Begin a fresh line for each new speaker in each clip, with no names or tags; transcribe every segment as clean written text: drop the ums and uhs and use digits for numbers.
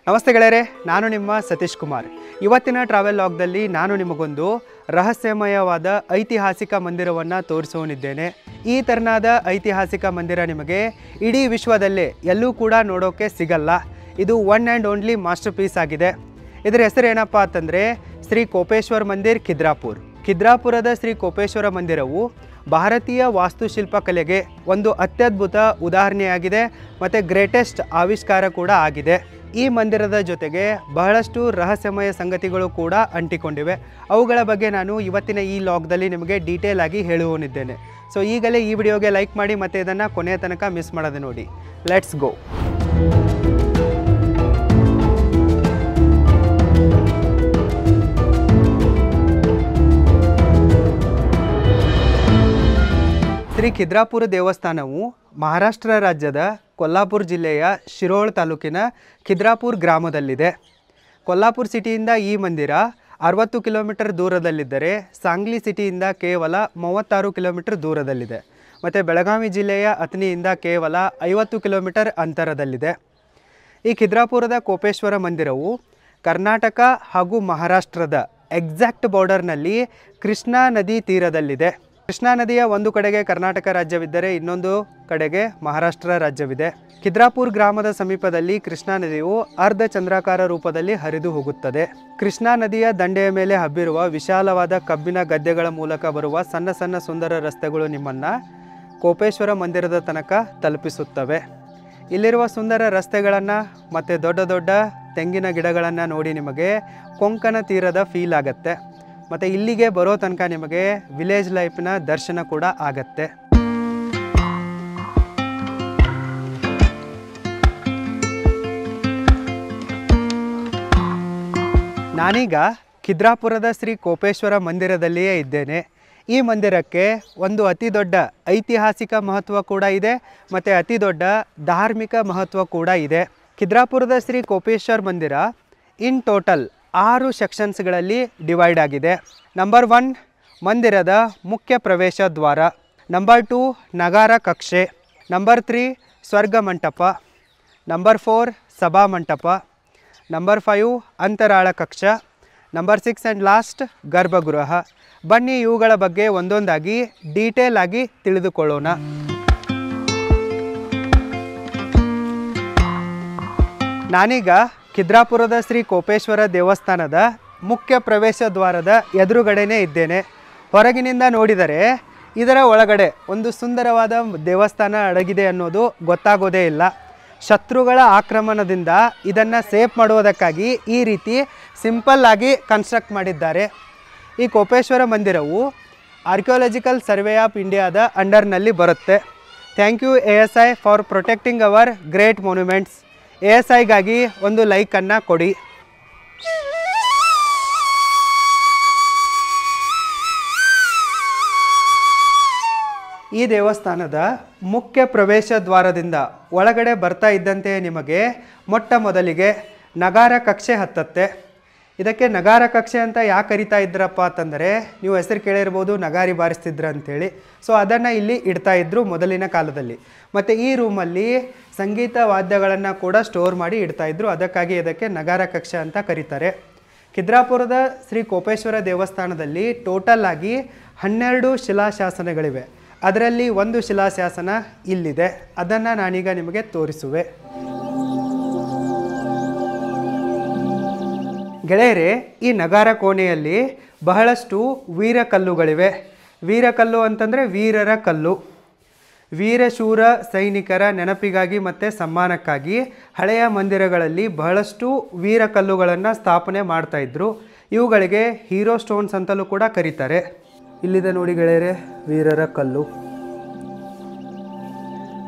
ನಮಸ್ತೆ ಗೆಳೆಯರೆ, ನಾನು ನಿಮ್ಮ ಸತೀಶ್ ಕುಮಾರ್. ಇವತ್ತಿನ ಟ್ರಾವೆಲ್ ಲಾಗ್ದಲ್ಲಿ ನಾನು ನಿಮಗೊಂದು ರಹಸ್ಯಮಯವಾದ ಐತಿಹಾಸಿಕ ಮಂದಿರವನ್ನು ತೋರಿಸೋನಿದ್ದೇನೆ. ಈ ತೆರನಾದ ಐತಿಹಾಸಿಕ ಮಂದಿರ ನಿಮಗೆ ಇಡೀ ವಿಶ್ವದಲ್ಲೇ ಎಲ್ಲೂ ಕೂಡ ನೋಡೋಕ್ಕೆ ಸಿಗಲ್ಲ. ಇದು one and only masterpiece ಆಗಿದೆ. ಇದರ ಹೆಸರು ಏನಪ್ಪ ಅಂತಂದರೆ ಶ್ರೀ ಕೋಪೇಶ್ವರ ಮಂದಿರ್ ಖಿದ್ರಾಪುರ್. ಖಿದ್ರಾಪುರದ ಶ್ರೀ ಕೋಪೇಶ್ವರ ಮಂದಿರವು ಭಾರತೀಯ ವಾಸ್ತುಶಿಲ್ಪ ಕಲೆಗೆ ಒಂದು ಅತ್ಯದ್ಭುತ ಉದಾಹರಣೆಯಾಗಿದೆ ಮತ್ತು ಗ್ರೇಟೆಸ್ಟ್ ಆವಿಷ್ಕಾರ ಕೂಡ ಆಗಿದೆ. ಈ ಮಂದಿರದ ಜೊತೆಗೆ ಬಹಳಷ್ಟು ರಹಸ್ಯಮಯ ಸಂಗತಿಗಳು ಕೂಡ ಅಂಟಿಕೊಂಡಿವೆ. ಅವುಗಳ ಬಗ್ಗೆ ನಾನು ಇವತ್ತಿನ ಈ ಲಾಗ್ದಲ್ಲಿ ನಿಮಗೆ ಡೀಟೇಲ್ ಆಗಿ ಹೇಳುವನಿದ್ದೇನೆ. ಸೊ ಈಗಲೇ ಈ ವಿಡಿಯೋಗೆ ಲೈಕ್ ಮಾಡಿ ಮತ್ತು ಇದನ್ನು ಕೊನೆಯ ತನಕ ಮಿಸ್ ಮಾಡದೆ ನೋಡಿ. Let's go. ಶ್ರೀ ಖಿದ್ರಾಪುರ ದೇವಸ್ಥಾನವು ಮಹಾರಾಷ್ಟ್ರ ರಾಜ್ಯದ ಕೊಲ್ಲಾಪುರ ಜಿಲ್ಲೆಯ ಶಿರೋಳ್ ತಾಲೂಕಿನ ಖಿದ್ರಾಪುರ ಗ್ರಾಮದಲ್ಲಿದೆ. ಕೊಲ್ಲಾಪುರ ಸಿಟಿಯಿಂದ ಈ ಮಂದಿರ 60 ಕಿಲೋಮೀಟರ್ ದೂರದಲ್ಲಿದ್ದರೆ ಸಾಂಗ್ಲಿ ಸಿಟಿಯಿಂದ ಕೇವಲ 36 ಕಿಲೋಮೀಟರ್ ದೂರದಲ್ಲಿದೆ. ಮತ್ತು ಬೆಳಗಾವಿ ಜಿಲ್ಲೆಯ ಅಥಣಿಯಿಂದ ಕೇವಲ 50 ಕಿಲೋಮೀಟರ್ ಅಂತರದಲ್ಲಿದೆ. ಈ ಖಿದ್ರಾಪುರದ ಕೋಪೇಶ್ವರ ಮಂದಿರವು ಕರ್ನಾಟಕ ಹಾಗೂ ಮಹಾರಾಷ್ಟ್ರದ ಎಕ್ಸಾಕ್ಟ್ ಬಾರ್ಡರ್ನಲ್ಲಿ ಕೃಷ್ಣಾ ನದಿ ತೀರದಲ್ಲಿದೆ. ಕೃಷ್ಣಾ ನದಿಯ ಒಂದು ಕಡೆಗೆ ಕರ್ನಾಟಕ ರಾಜ್ಯವಿದ್ದರೆ ಇನ್ನೊಂದು ಕಡೆಗೆ ಮಹಾರಾಷ್ಟ್ರ ರಾಜ್ಯವಿದೆ. ಖಿದ್ರಾಪುರ ಗ್ರಾಮದ ಸಮೀಪದಲ್ಲಿ ಕೃಷ್ಣಾ ನದಿಯು ಅರ್ಧ ಚಂದ್ರಾಕಾರ ರೂಪದಲ್ಲಿ ಹರಿದು ಹೋಗುತ್ತದೆ. ಕೃಷ್ಣಾ ನದಿಯ ದಂಡೆಯ ಮೇಲೆ ಹಬ್ಬಿರುವ ವಿಶಾಲವಾದ ಕಬ್ಬಿನ ಗದ್ದೆಗಳ ಮೂಲಕ ಬರುವ ಸಣ್ಣ ಸಣ್ಣ ಸುಂದರ ರಸ್ತೆಗಳು ನಿಮ್ಮನ್ನು ಕೋಪೇಶ್ವರ ಮಂದಿರದ ತನಕ ತಲುಪಿಸುತ್ತವೆ. ಇಲ್ಲಿರುವ ಸುಂದರ ರಸ್ತೆಗಳನ್ನು ಮತ್ತು ದೊಡ್ಡ ದೊಡ್ಡ ತೆಂಗಿನ ಗಿಡಗಳನ್ನು ನೋಡಿ ನಿಮಗೆ ಕೊಂಕಣ ತೀರದ ಫೀಲ್ ಆಗುತ್ತೆ. ಮತ್ತು ಇಲ್ಲಿಗೆ ಬರೋ ತನಕ ನಿಮಗೆ ವಿಲೇಜ್ ಲೈಫ್ನ ದರ್ಶನ ಕೂಡ ಆಗತ್ತೆ. ನಾನೀಗ ಖಿದ್ರಾಪುರದ ಶ್ರೀ ಕೋಪೇಶ್ವರ ಮಂದಿರದಲ್ಲಿಯೇ ಇದ್ದೇನೆ. ಈ ಮಂದಿರಕ್ಕೆ ಒಂದು ಅತಿ ದೊಡ್ಡ ಐತಿಹಾಸಿಕ ಮಹತ್ವ ಕೂಡ ಇದೆ ಮತ್ತು ಅತಿ ದೊಡ್ಡ ಧಾರ್ಮಿಕ ಮಹತ್ವ ಕೂಡ ಇದೆ. ಖಿದ್ರಾಪುರದ ಶ್ರೀ ಕೋಪೇಶ್ವರ ಮಂದಿರ ಇನ್ ಟೋಟಲ್ 6 ಸೆಕ್ಷನ್ಸ್ಗಳಲ್ಲಿ ಡಿವೈಡ್ ಆಗಿದೆ. ನಂಬರ್ 1 ಮಂದಿರದ ಮುಖ್ಯ ಪ್ರವೇಶ ದ್ವಾರ, ನಂಬರ್ 2 ನಗಾರ ಕಕ್ಷೆ, ನಂಬರ್ 3 ಸ್ವರ್ಗ ಮಂಟಪ, ನಂಬರ್ 4 ಸಭಾ ಮಂಟಪ, ನಂಬರ್ 5 ಅಂತರಾಳ ಕಕ್ಷ, ನಂಬರ್ 6 ಆ್ಯಂಡ್ ಲಾಸ್ಟ್ ಗರ್ಭಗೃಹ. ಬನ್ನಿ ಇವುಗಳ ಬಗ್ಗೆ ಒಂದೊಂದಾಗಿ ಡೀಟೇಲ್ ಆಗಿ ತಿಳಿದುಕೊಳ್ಳೋಣ. ನಾನೀಗ ಖಿದ್ರಾಪುರದ ಶ್ರೀ ಕೋಪೇಶ್ವರ ದೇವಸ್ಥಾನದ ಮುಖ್ಯ ಪ್ರವೇಶ ದ್ವಾರದ ಎದುರುಗಡೆನೇ ಇದ್ದೇನೆ. ಹೊರಗಿನಿಂದ ನೋಡಿದರೆ ಇದರ ಒಳಗಡೆ ಒಂದು ಸುಂದರವಾದ ದೇವಸ್ಥಾನ ಅಡಗಿದೆ ಅನ್ನೋದು ಗೊತ್ತಾಗೋದೇ ಇಲ್ಲ. ಶತ್ರುಗಳ ಆಕ್ರಮಣದಿಂದ ಇದನ್ನು ಸೇಫ್ ಮಾಡುವುದಕ್ಕಾಗಿ ಈ ರೀತಿ ಸಿಂಪಲ್ ಆಗಿ ಕನ್ಸ್ಟ್ರಕ್ಟ್ ಮಾಡಿದ್ದಾರೆ. ಈ ಕೋಪೇಶ್ವರ ಮಂದಿರವು ಆರ್ಕಿಯಾಲಜಿಕಲ್ ಸರ್ವೆ ಆಫ್ ಇಂಡಿಯಾದ ಅಂಡರ್ನಲ್ಲಿ ಬರುತ್ತೆ. Thank you ASI for protecting our great monuments. ASIಗಾಗಿ ಒಂದು ಲೈಕನ್ನು ಕೊಡಿ. ಈ ದೇವಸ್ಥಾನದ ಮುಖ್ಯ ಪ್ರವೇಶ ದ್ವಾರದಿಂದ ಒಳಗಡೆ ಬರ್ತಾ ಇದ್ದಂತೆ ನಿಮಗೆ ಮೊಟ್ಟ ಮೊದಲಿಗೆ ನಗಾರ ಕಕ್ಷೆ ಹತ್ತತ್ತೆ. ಇದಕ್ಕೆ ನಗಾರ ಕಕ್ಷೆ ಅಂತ ಯಾಕೆ ಕರಿತಾ ಇದ್ರಪ್ಪ ಅಂತಂದರೆ, ನೀವು ಹೆಸರು ಕೇಳಿರ್ಬೋದು, ನಗಾರಿ ಬಾರಿಸ್ತಿದ್ರು ಅಂಥೇಳಿ. ಸೊ ಅದನ್ನು ಇಲ್ಲಿ ಇಡ್ತಾ ಇದ್ದರು ಮೊದಲಿನ ಕಾಲದಲ್ಲಿ. ಮತ್ತು ಈ ರೂಮಲ್ಲಿ ಸಂಗೀತ ವಾದ್ಯಗಳನ್ನು ಕೂಡ ಸ್ಟೋರ್ ಮಾಡಿ ಇಡ್ತಾಯಿದ್ರು. ಅದಕ್ಕಾಗಿ ಇದಕ್ಕೆ ನಗಾರ ಕಕ್ಷೆ ಅಂತ ಕರೀತಾರೆ. ಖಿದ್ರಾಪುರದ ಶ್ರೀ ಕೋಪೇಶ್ವರ ದೇವಸ್ಥಾನದಲ್ಲಿ ಟೋಟಲ್ ಆಗಿ 12 ಶಿಲಾಶಾಸನಗಳಿವೆ. ಅದರಲ್ಲಿ ಒಂದು ಶಿಲಾಶಾಸನ ಇಲ್ಲಿದೆ. ಅದನ್ನು ನಾನೀಗ ನಿಮಗೆ ತೋರಿಸುವೆ. ಗೆಳೆಯರೆ, ಈ ನಗಾರ ಕೋಣೆಯಲ್ಲಿ ಬಹಳಷ್ಟು ವೀರಕಲ್ಲುಗಳಿವೆ. ವೀರಕಲ್ಲು ಅಂತಂದರೆ ವೀರರ ಕಲ್ಲು. ವೀರಶೂರ ಸೈನಿಕರ ನೆನಪಿಗಾಗಿ ಮತ್ತು ಸಮ್ಮಾನಕ್ಕಾಗಿ ಹಳೆಯ ಮಂದಿರಗಳಲ್ಲಿ ಬಹಳಷ್ಟು ವೀರಕಲ್ಲುಗಳನ್ನು ಸ್ಥಾಪನೆ ಮಾಡ್ತಾಯಿದ್ರು. ಇವುಗಳಿಗೆ ಹೀರೋ ಸ್ಟೋನ್ಸ್ ಅಂತಲೂ ಕೂಡ ಕರೀತಾರೆ. ಇಲ್ಲಿದೆ ನೋಡಿ ಗೆಳೆಯರೆ, ವೀರರ ಕಲ್ಲು.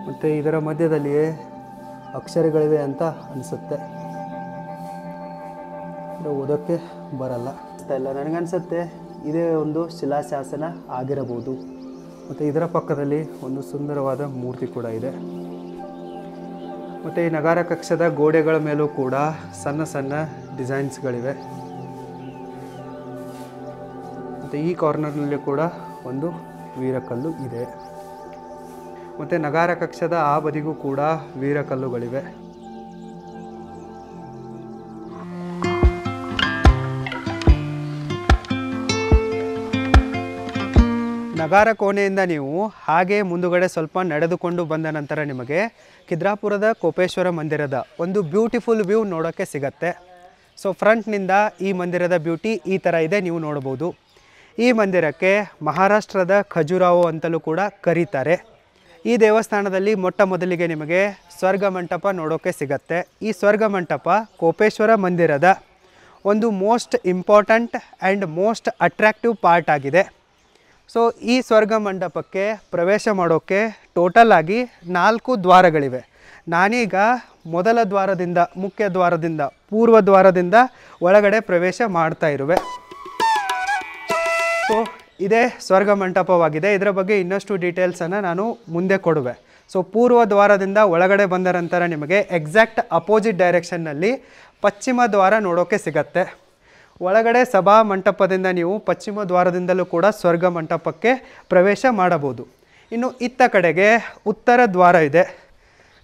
ಮತ್ತು ಇದರ ಮಧ್ಯದಲ್ಲಿಯೇ ಅಕ್ಷರಗಳಿವೆ ಅಂತ ಅನಿಸುತ್ತೆ. ಓದೋಕ್ಕೆ ಬರಲ್ಲ ಇಲ್ಲ, ನನಗನ್ಸುತ್ತೆ ಇದೇ ಒಂದು ಶಿಲಾಶಾಸನ ಆಗಿರಬಹುದು. ಮತ್ತು ಇದರ ಪಕ್ಕದಲ್ಲಿ ಒಂದು ಸುಂದರವಾದ ಮೂರ್ತಿ ಕೂಡ ಇದೆ. ಮತ್ತು ಈ ನಗಾರ ಕಕ್ಷದ ಗೋಡೆಗಳ ಮೇಲೂ ಕೂಡ ಸಣ್ಣ ಸಣ್ಣ ಡಿಸೈನ್ಸ್ಗಳಿವೆ. ಮತ್ತು ಈ ಕಾರ್ನರ್ನಲ್ಲಿ ಕೂಡ ಒಂದು ವೀರಕಲ್ಲು ಇದೆ. ಮತ್ತು ನಗಾರ ಕಕ್ಷದ ಆ ಬದಿಗೂ ಕೂಡ ವೀರಕಲ್ಲುಗಳಿವೆ. ನಗಾರ ಕೋಣೆಯಿಂದ ನೀವು ಹಾಗೆ ಮುಂದುಗಡೆ ಸ್ವಲ್ಪ ನಡೆದುಕೊಂಡು ಬಂದ ನಂತರ ನಿಮಗೆ ಖಿದ್ರಾಪುರದ ಕೋಪೇಶ್ವರ ಮಂದಿರದ ಒಂದು ಬ್ಯೂಟಿಫುಲ್ ವ್ಯೂ ನೋಡೋಕ್ಕೆ ಸಿಗತ್ತೆ. ಸೊ ಫ್ರಂಟ್ನಿಂದ ಈ ಮಂದಿರದ ಬ್ಯೂಟಿ ಈ ಥರ ಇದೆ, ನೀವು ನೋಡ್ಬೋದು. ಈ ಮಂದಿರಕ್ಕೆ ಮಹಾರಾಷ್ಟ್ರದ ಖಜುರಾಹೋ ಅಂತಲೂ ಕೂಡ ಕರೀತಾರೆ. ಈ ದೇವಸ್ಥಾನದಲ್ಲಿ ಮೊಟ್ಟ ಮೊದಲಿಗೆ ನಿಮಗೆ ಸ್ವರ್ಗ ಮಂಟಪ ನೋಡೋಕ್ಕೆ ಸಿಗತ್ತೆ. ಈ ಸ್ವರ್ಗ ಮಂಟಪ ಕೋಪೇಶ್ವರ ಮಂದಿರದ ಒಂದು most important and most attractive part ಆಗಿದೆ. ಸೊ ಈ ಸ್ವರ್ಗ ಮಂಟಪಕ್ಕೆ ಪ್ರವೇಶ ಮಾಡೋಕ್ಕೆ ಟೋಟಲ್ ಆಗಿ 4 ದ್ವಾರಗಳಿವೆ. ನಾನೀಗ ಮೊದಲ ದ್ವಾರದಿಂದ, ಮುಖ್ಯ ದ್ವಾರದಿಂದ, ಪೂರ್ವ ದ್ವಾರದಿಂದ ಒಳಗಡೆ ಪ್ರವೇಶ ಮಾಡ್ತಾ ಇರುವೆ. ಸೊ ಇದೇ ಸ್ವರ್ಗ ಮಂಟಪವಾಗಿದೆ. ಇದರ ಬಗ್ಗೆ ಇನ್ನಷ್ಟು ಡೀಟೇಲ್ಸನ್ನು ನಾನು ಮುಂದೆ ಕೊಡುವೆ. ಸೊ ಪೂರ್ವ ದ್ವಾರದಿಂದ ಒಳಗಡೆ ಬಂದ ನಂತರ ನಿಮಗೆ ಎಕ್ಸಾಕ್ಟ್ ಅಪೋಸಿಟ್ ಡೈರೆಕ್ಷನ್ನಲ್ಲಿ ಪಶ್ಚಿಮ ದ್ವಾರ ನೋಡೋಕ್ಕೆ ಸಿಗತ್ತೆ. ಒಳಗಡೆ ಸಭಾ ಮಂಟಪದಿಂದ ನೀವು ಪಶ್ಚಿಮ ದ್ವಾರದಿಂದಲೂ ಕೂಡ ಸ್ವರ್ಗ ಮಂಟಪಕ್ಕೆ ಪ್ರವೇಶ ಮಾಡಬಹುದು. ಇನ್ನು ಇತ್ತ ಕಡೆಗೆ ಉತ್ತರ ದ್ವಾರ ಇದೆ.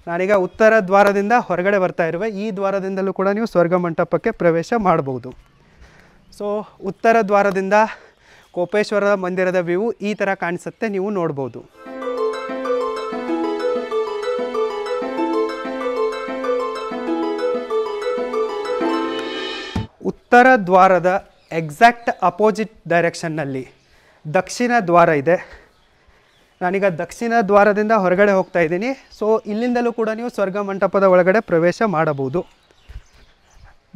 ನಾನೀಗ ಉತ್ತರ ದ್ವಾರದಿಂದ ಹೊರಗಡೆ ಬರ್ತಾ ಇರುವೆ. ಈ ದ್ವಾರದಿಂದಲೂ ಕೂಡ ನೀವು ಸ್ವರ್ಗ ಮಂಟಪಕ್ಕೆ ಪ್ರವೇಶ ಮಾಡಬಹುದು. ಸೊ ಉತ್ತರ ದ್ವಾರದಿಂದ ಕೋಪೇಶ್ವರ ಮಂದಿರದ ವ್ಯೂ ಈ ಥರ ಕಾಣಿಸುತ್ತೆ, ನೀವು ನೋಡ್ಬೋದು. ಉತ್ತರ ದ್ವಾರದ ಎಕ್ಸಾಕ್ಟ್ ಅಪೋಸಿಟ್ ಡೈರೆಕ್ಷನ್ನಲ್ಲಿ ದಕ್ಷಿಣ ದ್ವಾರ ಇದೆ. ನಾನೀಗ ದಕ್ಷಿಣ ದ್ವಾರದಿಂದ ಹೊರಗಡೆ ಹೋಗ್ತಾ ಇದ್ದೀನಿ. ಸೊ ಇಲ್ಲಿಂದಲೂ ಕೂಡ ನೀವು ಸ್ವರ್ಗ ಮಂಟಪದ ಒಳಗಡೆ ಪ್ರವೇಶ ಮಾಡಬಹುದು.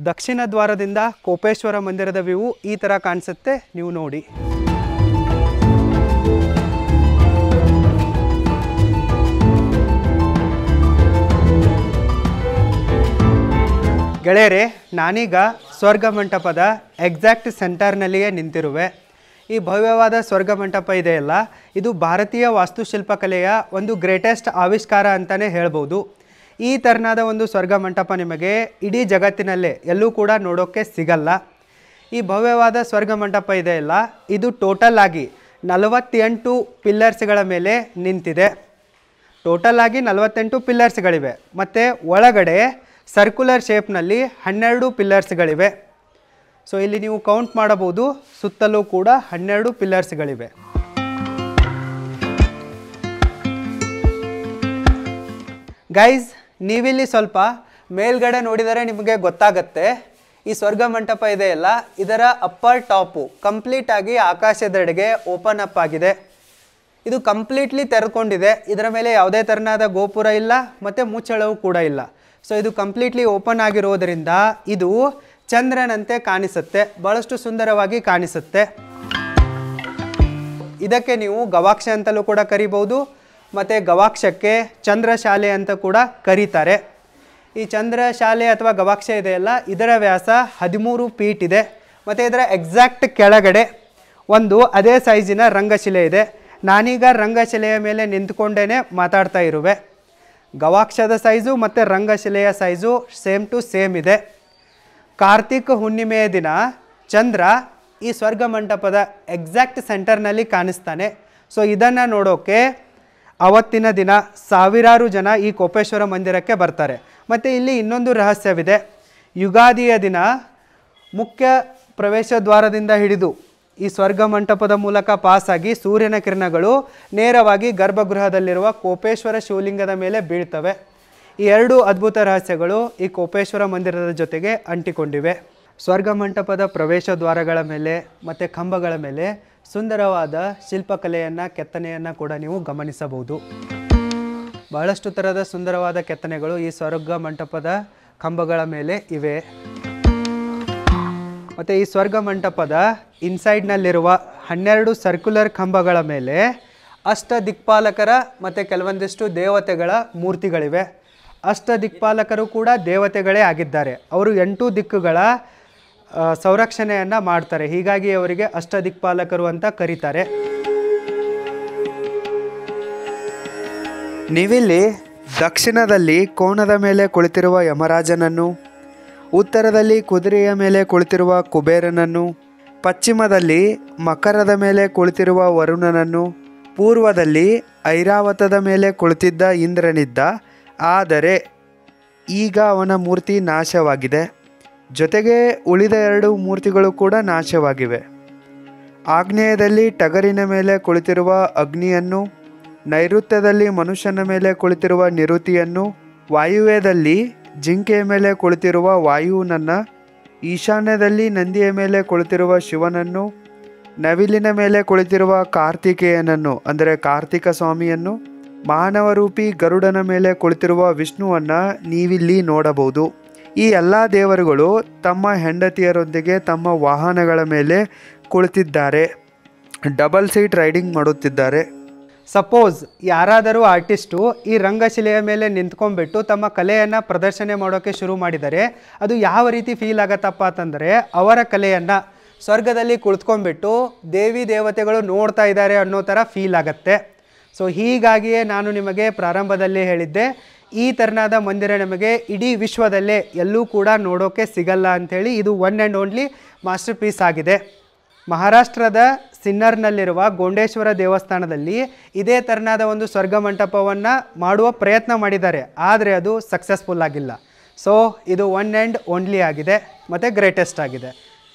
ದಕ್ಷಿಣ ದ್ವಾರದಿಂದ ಕೋಪೇಶ್ವರ ಮಂದಿರದ ವ್ಯೂ ಈ ಥರ ಕಾಣಿಸುತ್ತೆ, ನೀವು ನೋಡಿ. ಗೆಳೆಯರೇ, ನಾನೀಗ ಸ್ವರ್ಗ ಮಂಟಪದ ಎಕ್ಸಾಕ್ಟ್ ಸೆಂಟರ್ನಲ್ಲಿಯೇ ನಿಂತಿರುವೆ. ಈ ಭವ್ಯವಾದ ಸ್ವರ್ಗ ಮಂಟಪ ಇದೆಯಲ್ಲ, ಇದು ಭಾರತೀಯ ವಾಸ್ತುಶಿಲ್ಪಕಲೆಯ ಒಂದು ಗ್ರೇಟೆಸ್ಟ್ ಆವಿಷ್ಕಾರ ಅಂತಲೇ ಹೇಳ್ಬೋದು. ಈ ಥರನಾದ ಒಂದು ಸ್ವರ್ಗ ಮಂಟಪ ನಿಮಗೆ ಇಡೀ ಜಗತ್ತಿನಲ್ಲೇ ಎಲ್ಲೂ ಕೂಡ ನೋಡೋಕ್ಕೆ ಸಿಗಲ್ಲ. ಈ ಭವ್ಯವಾದ ಸ್ವರ್ಗ ಮಂಟಪ ಇದೆಯಲ್ಲ, ಇದು ಟೋಟಲ್ ಆಗಿ 48 ಪಿಲ್ಲರ್ಸ್ಗಳ ಮೇಲೆ ನಿಂತಿದೆ. ಟೋಟಲ್ ಆಗಿ 48 ಪಿಲ್ಲರ್ಸ್ಗಳಿವೆ. ಮತ್ತು ಒಳಗಡೆ ಸರ್ಕ್ಯುಲರ್ ಶೇಪ್ನಲ್ಲಿ 12 ಪಿಲ್ಲರ್ಸ್ಗಳಿವೆ. ಸೊ ಇಲ್ಲಿ ನೀವು ಕೌಂಟ್ ಮಾಡಬಹುದು, ಸುತ್ತಲೂ ಕೂಡ 12 ಪಿಲ್ಲರ್ಸ್ಗಳಿವೆ. ಗೈಸ್, ನೀವಿಲ್ಲಿ ಸ್ವಲ್ಪ ಮೇಲ್ಗಡೆ ನೋಡಿದರೆ ನಿಮಗೆ ಗೊತ್ತಾಗತ್ತೆ. ಈ ಸ್ವರ್ಗ ಮಂಟಪ ಇದೆಯಲ್ಲ, ಇದರ ಅಪ್ಪರ್ ಟಾಪು ಕಂಪ್ಲೀಟ್ ಆಗಿ ಆಕಾಶದೆಡೆಗೆ ಓಪನ್ ಅಪ್ ಆಗಿದೆ. ಇದು ಕಂಪ್ಲೀಟ್ಲಿ ತೆರೆದುಕೊಂಡಿದೆ. ಇದರ ಮೇಲೆ ಯಾವುದೇ ಥರನಾದ ಗೋಪುರ ಇಲ್ಲ ಮತ್ತು ಮುಚ್ಚಳವು ಕೂಡ ಇಲ್ಲ. ಸೊ ಇದು ಕಂಪ್ಲೀಟ್ಲಿ ಓಪನ್ ಆಗಿರೋದರಿಂದ ಇದು ಚಂದ್ರನಂತೆ ಕಾಣಿಸುತ್ತೆ, ಬಹಳಷ್ಟು ಸುಂದರವಾಗಿ ಕಾಣಿಸುತ್ತೆ. ಇದಕ್ಕೆ ನೀವು ಗವಾಕ್ಷ ಅಂತಲೂ ಕೂಡ ಕರಿಬಹುದು, ಮತ್ತು ಗವಾಕ್ಷಕ್ಕೆ ಚಂದ್ರಶಾಲೆ ಅಂತ ಕೂಡ ಕರೀತಾರೆ. ಈ ಚಂದ್ರಶಾಲೆ ಅಥವಾ ಗವಾಕ್ಷ ಇದೆಯಲ್ಲ, ಇದರ ವ್ಯಾಸ 13 ಫೀಟ್ ಇದೆ. ಮತ್ತು ಇದರ ಎಕ್ಸಾಕ್ಟ್ ಕೆಳಗಡೆ ಒಂದು ಅದೇ ಸೈಜಿನ ರಂಗಶಿಲೆ ಇದೆ. ನಾನೀಗ ರಂಗಶಿಲೆಯ ಮೇಲೆ ನಿಂತ್ಕೊಂಡೇ ಮಾತಾಡ್ತಾ ಇರುವೆ. ಗವಾಕ್ಷದ ಸೈಜು ಮತ್ತು ರಂಗಶಿಲೆಯ ಸೈಜು ಸೇಮ್ ಟು ಸೇಮ್ ಇದೆ. ಕಾರ್ತಿಕ್ ಹುಣ್ಣಿಮೆಯ ದಿನ ಚಂದ್ರ ಈ ಸ್ವರ್ಗ ಮಂಟಪದ ಎಕ್ಸಾಕ್ಟ್ ಸೆಂಟರ್ನಲ್ಲಿ ಕಾಣಿಸ್ತಾನೆ. ಸೊ ಇದನ್ನು ನೋಡೋಕ್ಕೆ ಅವತ್ತಿನ ದಿನ ಸಾವಿರಾರು ಜನ ಈ ಕೋಪೇಶ್ವರ ಮಂದಿರಕ್ಕೆ ಬರ್ತಾರೆ. ಮತ್ತು ಇಲ್ಲಿ ಇನ್ನೊಂದು ರಹಸ್ಯವಿದೆ. ಯುಗಾದಿಯ ದಿನ ಮುಖ್ಯ ಪ್ರವೇಶ ದ್ವಾರದಿಂದ ಹಿಡಿದು ಈ ಸ್ವರ್ಗ ಮಂಟಪದ ಮೂಲಕ ಪಾಸಾಗಿ ಸೂರ್ಯನ ಕಿರಣಗಳು ನೇರವಾಗಿ ಗರ್ಭಗೃಹದಲ್ಲಿರುವ ಕೋಪೇಶ್ವರ ಶಿವಲಿಂಗದ ಮೇಲೆ ಬೀಳ್ತವೆ. ಈ 2 ಅದ್ಭುತ ರಹಸ್ಯಗಳು ಈ ಕೋಪೇಶ್ವರ ಮಂದಿರದ ಜೊತೆಗೆ ಅಂಟಿಕೊಂಡಿವೆ. ಸ್ವರ್ಗ ಮಂಟಪದ ಪ್ರವೇಶ ದ್ವಾರಗಳ ಮೇಲೆ ಮತ್ತು ಕಂಬಗಳ ಮೇಲೆ ಸುಂದರವಾದ ಶಿಲ್ಪಕಲೆಯನ್ನು, ಕೆತ್ತನೆಯನ್ನು ಕೂಡ ನೀವು ಗಮನಿಸಬಹುದು. ಬಹಳಷ್ಟು ಥರದ ಸುಂದರವಾದ ಕೆತ್ತನೆಗಳು ಈ ಸ್ವರ್ಗ ಮಂಟಪದ ಕಂಬಗಳ ಮೇಲೆ ಇವೆ. ಮತ್ತು ಈ ಸ್ವರ್ಗ ಮಂಟಪದ ಇನ್ಸೈಡ್ನಲ್ಲಿರುವ 12 ಸರ್ಕ್ಯುಲರ್ ಕಂಬಗಳ ಮೇಲೆ ಅಷ್ಟ ದಿಕ್ಪಾಲಕರ ಮತ್ತು ಕೆಲವೊಂದಿಷ್ಟು ದೇವತೆಗಳ ಮೂರ್ತಿಗಳಿವೆ. ಅಷ್ಟ ದಿಕ್ಪಾಲಕರು ಕೂಡ ದೇವತೆಗಳೇ ಆಗಿದ್ದಾರೆ. ಅವರು 8 ದಿಕ್ಕುಗಳ ಸಂರಕ್ಷಣೆಯನ್ನು ಮಾಡ್ತಾರೆ. ಹೀಗಾಗಿ ಅವರಿಗೆ ಅಷ್ಟ ದಿಕ್ಪಾಲಕರು ಅಂತ ಕರೀತಾರೆ. ನೀವಿಲ್ಲಿ ದಕ್ಷಿಣದಲ್ಲಿ ಕೋಣದ ಮೇಲೆ ಕುಳಿತಿರುವ ಯಮರಾಜನನ್ನು, ಉತ್ತರದಲ್ಲಿ ಕುದುರೆಯ ಮೇಲೆ ಕುಳಿತಿರುವ ಕುಬೇರನನ್ನು, ಪಶ್ಚಿಮದಲ್ಲಿ ಮಕರದ ಮೇಲೆ ಕುಳಿತಿರುವ ವರುಣನನ್ನು, ಪೂರ್ವದಲ್ಲಿ ಐರಾವತದ ಮೇಲೆ ಕುಳಿತಿದ್ದ ಇಂದ್ರನಿದ್ದ. ಆದರೆ ಈಗ ಅವನ ಮೂರ್ತಿ ನಾಶವಾಗಿದೆ. ಜೊತೆಗೆ ಉಳಿದ 2 ಮೂರ್ತಿಗಳು ಕೂಡ ನಾಶವಾಗಿವೆ.
ಆಗ್ನೇಯದಲ್ಲಿ ಟಗರಿನ ಮೇಲೆ ಕುಳಿತಿರುವ ಅಗ್ನಿಯನ್ನು, ನೈಋತ್ಯದಲ್ಲಿ ಮನುಷ್ಯನ ಮೇಲೆ ಕುಳಿತಿರುವ ನಿರುತಿಯನ್ನು, ವಾಯುವ್ಯದಲ್ಲಿ ಜಿಂಕೆಯ ಮೇಲೆ ಕುಳಿತಿರುವ ವಾಯುವನನ್ನು, ಈಶಾನ್ಯದಲ್ಲಿ ನಂದಿಯ ಮೇಲೆ ಕುಳಿತಿರುವ ಶಿವನನ್ನು, ನವಿಲಿನ ಮೇಲೆ ಕುಳಿತಿರುವ ಕಾರ್ತಿಕೇಯನನ್ನು ಅಂದರೆ ಕಾರ್ತಿಕ ಸ್ವಾಮಿಯನ್ನು, ಮಾನವರೂಪಿ ಗರುಡನ ಮೇಲೆ ಕುಳಿತಿರುವ ವಿಷ್ಣುವನ್ನು ನೀವಿಲ್ಲಿ ನೋಡಬಹುದು. ಈ ಎಲ್ಲ ದೇವರುಗಳು ತಮ್ಮ ಹೆಂಡತಿಯರೊಂದಿಗೆ ತಮ್ಮ ವಾಹನಗಳ ಮೇಲೆ ಕುಳಿತಿದ್ದಾರೆ, ಡಬಲ್ ಸೀಟ್ ರೈಡಿಂಗ್ ಮಾಡುತ್ತಿದ್ದಾರೆ.
ಸಪೋಸ್ ಯಾರಾದರೂ ಆರ್ಟಿಸ್ಟು ಈ ರಂಗಶಿಲೆಯ ಮೇಲೆ ನಿಂತ್ಕೊಂಡ್ಬಿಟ್ಟು ತಮ್ಮ ಕಲೆಯನ್ನು ಪ್ರದರ್ಶನ ಮಾಡೋಕ್ಕೆ ಶುರು ಮಾಡಿದರೆ ಅದು ಯಾವ ರೀತಿ ಫೀಲ್ ಆಗತ್ತಪ್ಪ ಅಂತಂದರೆ, ಅವರ ಕಲೆಯನ್ನು ಸ್ವರ್ಗದಲ್ಲಿ ಕುಳಿತ್ಕೊಂಡ್ಬಿಟ್ಟು ದೇವಿ ದೇವತೆಗಳು ನೋಡ್ತಾ ಇದ್ದಾರೆ ಅನ್ನೋ ಥರ ಫೀಲ್ ಆಗತ್ತೆ. ಸೊ ಹೀಗಾಗಿಯೇ ನಾನು ನಿಮಗೆ ಪ್ರಾರಂಭದಲ್ಲಿ ಹೇಳಿದ್ದೆ, ಈ ಥರನಾದ ಮಂದಿರ ನಮಗೆ ಇಡೀ ವಿಶ್ವದಲ್ಲೇ ಎಲ್ಲೂ ಕೂಡ ನೋಡೋಕ್ಕೆ ಸಿಗಲ್ಲ ಅಂಥೇಳಿ. ಇದು one and only masterpiece ಆಗಿದೆ. ಮಹಾರಾಷ್ಟ್ರದ ಸಿನ್ನರ್ನಲ್ಲಿರುವ ಗೋಂಡೇಶ್ವರ ದೇವಸ್ಥಾನದಲ್ಲಿ ಇದೇ ಥರನಾದ ಒಂದು ಸ್ವರ್ಗ ಮಂಟಪವನ್ನು ಮಾಡುವ ಪ್ರಯತ್ನ ಮಾಡಿದ್ದಾರೆ, ಆದರೆ ಅದು ಸಕ್ಸಸ್ಫುಲ್ ಆಗಿಲ್ಲ. ಸೊ ಇದು ಒನ್ ಆ್ಯಂಡ್ ಓನ್ಲಿ ಆಗಿದೆ ಮತ್ತು ಗ್ರೇಟೆಸ್ಟ್ ಆಗಿದೆ.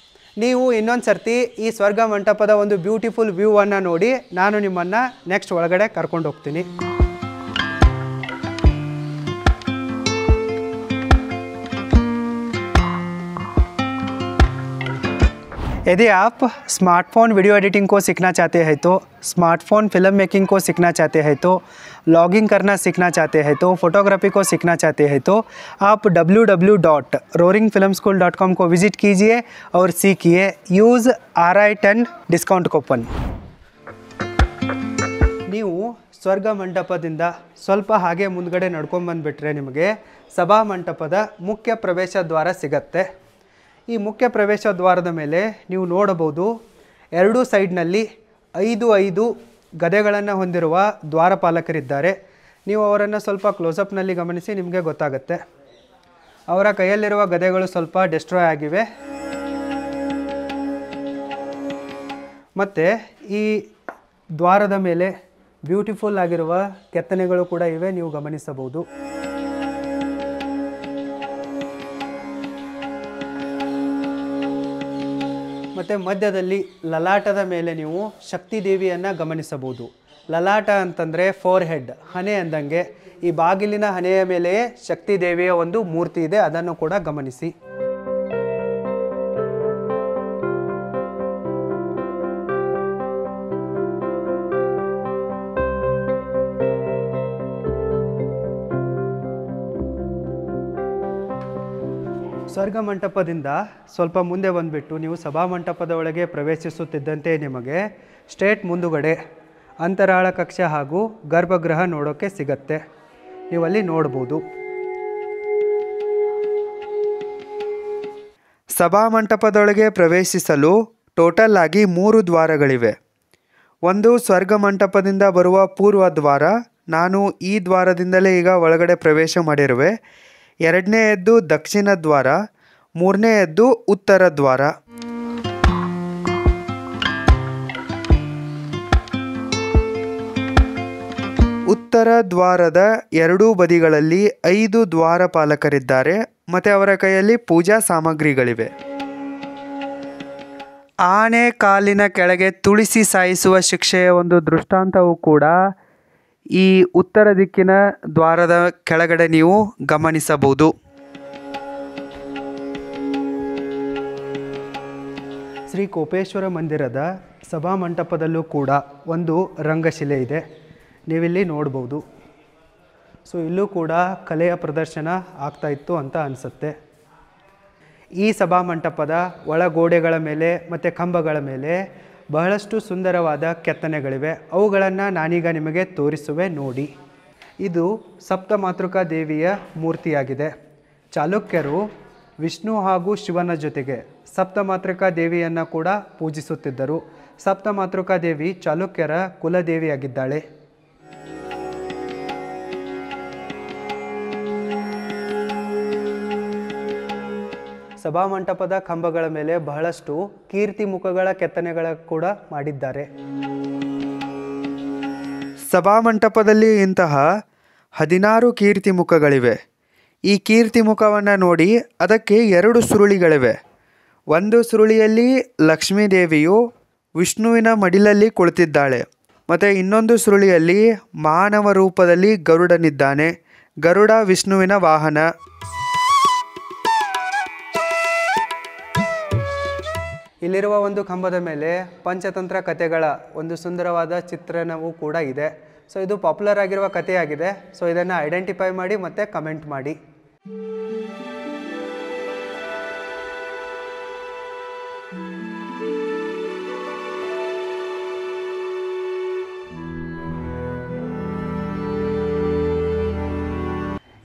ನೀವು ಇನ್ನೊಂದು ಸರ್ತಿ ಈ ಸ್ವರ್ಗ ಮಂಟಪದ ಒಂದು ಬ್ಯೂಟಿಫುಲ್ ವ್ಯೂವನ್ನು ನೋಡಿ ನಾನು ನಿಮ್ಮನ್ನು ನೆಕ್ಸ್ಟ್ ಒಳಗಡೆ ಕರ್ಕೊಂಡು ಹೋಗ್ತೀನಿ. यदि आप स्मार्टफ़ोन वीडियो एडिटिंग को सीखना चाहते हैं तो, स्मार्टफ़ोन फ़िल्म मेकिंग को सीखना चाहते हैं तो, लॉगिंग करना सीखना चाहते हैं तो, फ़ोटोग्राफी को सीखना चाहते हैं तो आप www.roaringfilmschool.com को विज़िट कीजिए और सीखिए. Use RI10 discount coupon. ನೀವು ಸ್ವರ್ಗ ಮಂಟಪದಿಂದ ಸ್ವಲ್ಪ ಹಾಗೆ ಮುಂದ್ಗಡೆ ನಡ್ಕೊಂಡ್ಬಂದುಬಿಟ್ರೆ ನಿಮಗೆ ಸಭಾ ಮಂಟಪದ ಮುಖ್ಯ ಪ್ರವೇಶ ದ್ವಾರ ಸಿಗತ್ತೆ. ಈ ಮುಖ್ಯ ಪ್ರವೇಶ ದ್ವಾರದ ಮೇಲೆ ನೀವು ನೋಡಬಹುದು, ಎರಡೂ ಸೈಡ್ನಲ್ಲಿ 5 ಗದೆಗಳನ್ನು ಹೊಂದಿರುವ ದ್ವಾರಪಾಲಕರಿದ್ದಾರೆ. ನೀವು ಅವರನ್ನು ಸ್ವಲ್ಪ ಕ್ಲೋಸಪ್ನಲ್ಲಿ ಗಮನಿಸಿ, ನಿಮಗೆ ಗೊತ್ತಾಗುತ್ತೆ. ಅವರ ಕೈಯಲ್ಲಿರುವ ಗದೆಗಳು ಸ್ವಲ್ಪ ಡೆಸ್ಟ್ರಾಯ್ ಆಗಿವೆ. ಮತ್ತು ಈ ದ್ವಾರದ ಮೇಲೆ ಬ್ಯೂಟಿಫುಲ್ ಆಗಿರುವ ಕೆತ್ತನೆಗಳು ಕೂಡ ಇವೆ, ನೀವು ಗಮನಿಸಬಹುದು. ಮತ್ತು ಮಧ್ಯದಲ್ಲಿ ಲಲಾಟದ ಮೇಲೆ ನೀವು ಶಕ್ತಿ ದೇವಿಯನ್ನು ಗಮನಿಸಬಹುದು. ಲಲಾಟ ಅಂತಂದರೆ ಫೋರ್ ಹೆಡ್, ಹಣೆ ಅಂದಂಗೆ. ಈ ಬಾಗಿಲಿನ ಹಣೆಯ ಮೇಲೆಯೇ ಶಕ್ತಿ ದೇವಿಯ ಒಂದು ಮೂರ್ತಿ ಇದೆ, ಅದನ್ನು ಕೂಡ ಗಮನಿಸಿ. ಸ್ವರ್ಗ ಮಂಟಪದಿಂದ ಸ್ವಲ್ಪ ಮುಂದೆ ಬಂದುಬಿಟ್ಟು ನೀವು ಸಭಾಮಂಟಪದ ಒಳಗೆ ಪ್ರವೇಶಿಸುತ್ತಿದ್ದಂತೆ ನಿಮಗೆ ಸ್ಟ್ರೇಟ್ ಮುಂದುಗಡೆ ಅಂತರಾಳ ಕಕ್ಷೆ ಹಾಗೂ ಗರ್ಭಗೃಹ ನೋಡೋಕ್ಕೆ ಸಿಗತ್ತೆ. ನೀವಲ್ಲಿ ನೋಡ್ಬೋದು.
ಸಭಾಮಂಟಪದೊಳಗೆ ಪ್ರವೇಶಿಸಲು ಟೋಟಲ್ ಆಗಿ 3 ದ್ವಾರಗಳಿವೆ. ಒಂದು ಸ್ವರ್ಗ ಮಂಟಪದಿಂದ ಬರುವ ಪೂರ್ವ ದ್ವಾರ, ನಾನು ಈ ದ್ವಾರದಿಂದಲೇ ಈಗ ಒಳಗಡೆ ಪ್ರವೇಶ ಮಾಡಿರುವೆ. ಎರಡನೆಯದ್ದು ದಕ್ಷಿಣ ದ್ವಾರ, ಮೂರನೆಯದ್ದು ಉತ್ತರ ದ್ವಾರ. ಉತ್ತರ ದ್ವಾರದ ಎರಡೂ ಬದಿಗಳಲ್ಲಿ 5 ದ್ವಾರಪಾಲಕರಿದ್ದಾರೆ ಮತ್ತು ಅವರ ಕೈಯಲ್ಲಿ ಪೂಜಾ ಸಾಮಗ್ರಿಗಳಿವೆ. ಆನೆ ಕಾಲಿನ ಕೆಳಗೆ ತುಳಿಸಿ ಸಾಯಿಸುವ ಶಿಕ್ಷೆಯ ಒಂದು ದೃಷ್ಟಾಂತವೂ ಕೂಡ ಈ ಉತ್ತರ ದಿಕ್ಕಿನ ದ್ವಾರದ ಕೆಳಗಡೆ ನೀವು ಗಮನಿಸಬಹುದು.
ಶ್ರೀ ಕೋಪೇಶ್ವರ ಮಂದಿರದ ಸಭಾಮಂಟಪದಲ್ಲೂ ಕೂಡ ಒಂದು ರಂಗಶಿಲೆ ಇದೆ, ನೀವಿಲ್ಲಿ ನೋಡ್ಬೋದು. ಸೊ ಇಲ್ಲೂ ಕೂಡ ಕಲೆಯ ಪ್ರದರ್ಶನ ಆಗ್ತಾಯಿತ್ತು ಅಂತ ಅನಿಸುತ್ತೆ. ಈ ಸಭಾಮಂಟಪದ ಒಳಗೋಡೆಗಳ ಮೇಲೆ ಮತ್ತು ಕಂಬಗಳ ಮೇಲೆ ಬಹಳಷ್ಟು ಸುಂದರವಾದ ಕೆತ್ತನೆಗಳಿವೆ. ಅವುಗಳನ್ನು ನಾನೀಗ ನಿಮಗೆ ತೋರಿಸುವೆ, ನೋಡಿ. ಇದು ಸಪ್ತಮಾತೃಕಾ ದೇವಿಯ ಮೂರ್ತಿಯಾಗಿದೆ. ಚಾಲುಕ್ಯರು ವಿಷ್ಣು ಹಾಗೂ ಶಿವನ ಜೊತೆಗೆ ಸಪ್ತಮಾತೃಕಾ ದೇವಿಯನ್ನು ಕೂಡ ಪೂಜಿಸುತ್ತಿದ್ದರು. ಸಪ್ತಮಾತೃಕಾ ದೇವಿ ಚಾಲುಕ್ಯರ ಕುಲದೇವಿಯಾಗಿದ್ದಾಳೆ. ಸಭಾಮಂಟಪದ ಕಂಬಗಳ ಮೇಲೆ ಬಹಳಷ್ಟು ಕೀರ್ತಿ ಮುಖಗಳ ಕೆತ್ತನೆಗಳ ಕೂಡ ಮಾಡಿದ್ದಾರೆ.
ಸಭಾಮಂಟಪದಲ್ಲಿ ಇಂತಹ 16 ಕೀರ್ತಿ ಮುಖಗಳಿವೆ. ಈ ಕೀರ್ತಿ ಮುಖವನ್ನು ನೋಡಿ, ಅದಕ್ಕೆ 2 ಸುರುಳಿಗಳಿವೆ. ಒಂದು ಸುರುಳಿಯಲ್ಲಿ ಲಕ್ಷ್ಮೀ ದೇವಿಯು, ವಿಷ್ಣುವಿನ ಮಡಿಲಲ್ಲಿ ಕುಳಿತಿದ್ದಾಳೆ. ಮತ್ತು ಇನ್ನೊಂದು ಸುರುಳಿಯಲ್ಲಿ ಮಾನವ ರೂಪದಲ್ಲಿ ಗರುಡನಿದ್ದಾನೆ. ಗರುಡ ವಿಷ್ಣುವಿನ ವಾಹನ.
ಇಲ್ಲಿರುವ ಒಂದು ಕಂಬದ ಮೇಲೆ ಪಂಚತಂತ್ರ ಕಥೆಗಳ ಒಂದು ಸುಂದರವಾದ ಚಿತ್ರಣವೂ ಕೂಡ ಇದೆ. ಸೊ ಇದು ಪಾಪ್ಯುಲರ್ ಆಗಿರುವ ಕಥೆಯಾಗಿದೆ. ಸೊ ಇದನ್ನು ಐಡೆಂಟಿಫೈ ಮಾಡಿ ಮತ್ತು ಕಮೆಂಟ್ ಮಾಡಿ.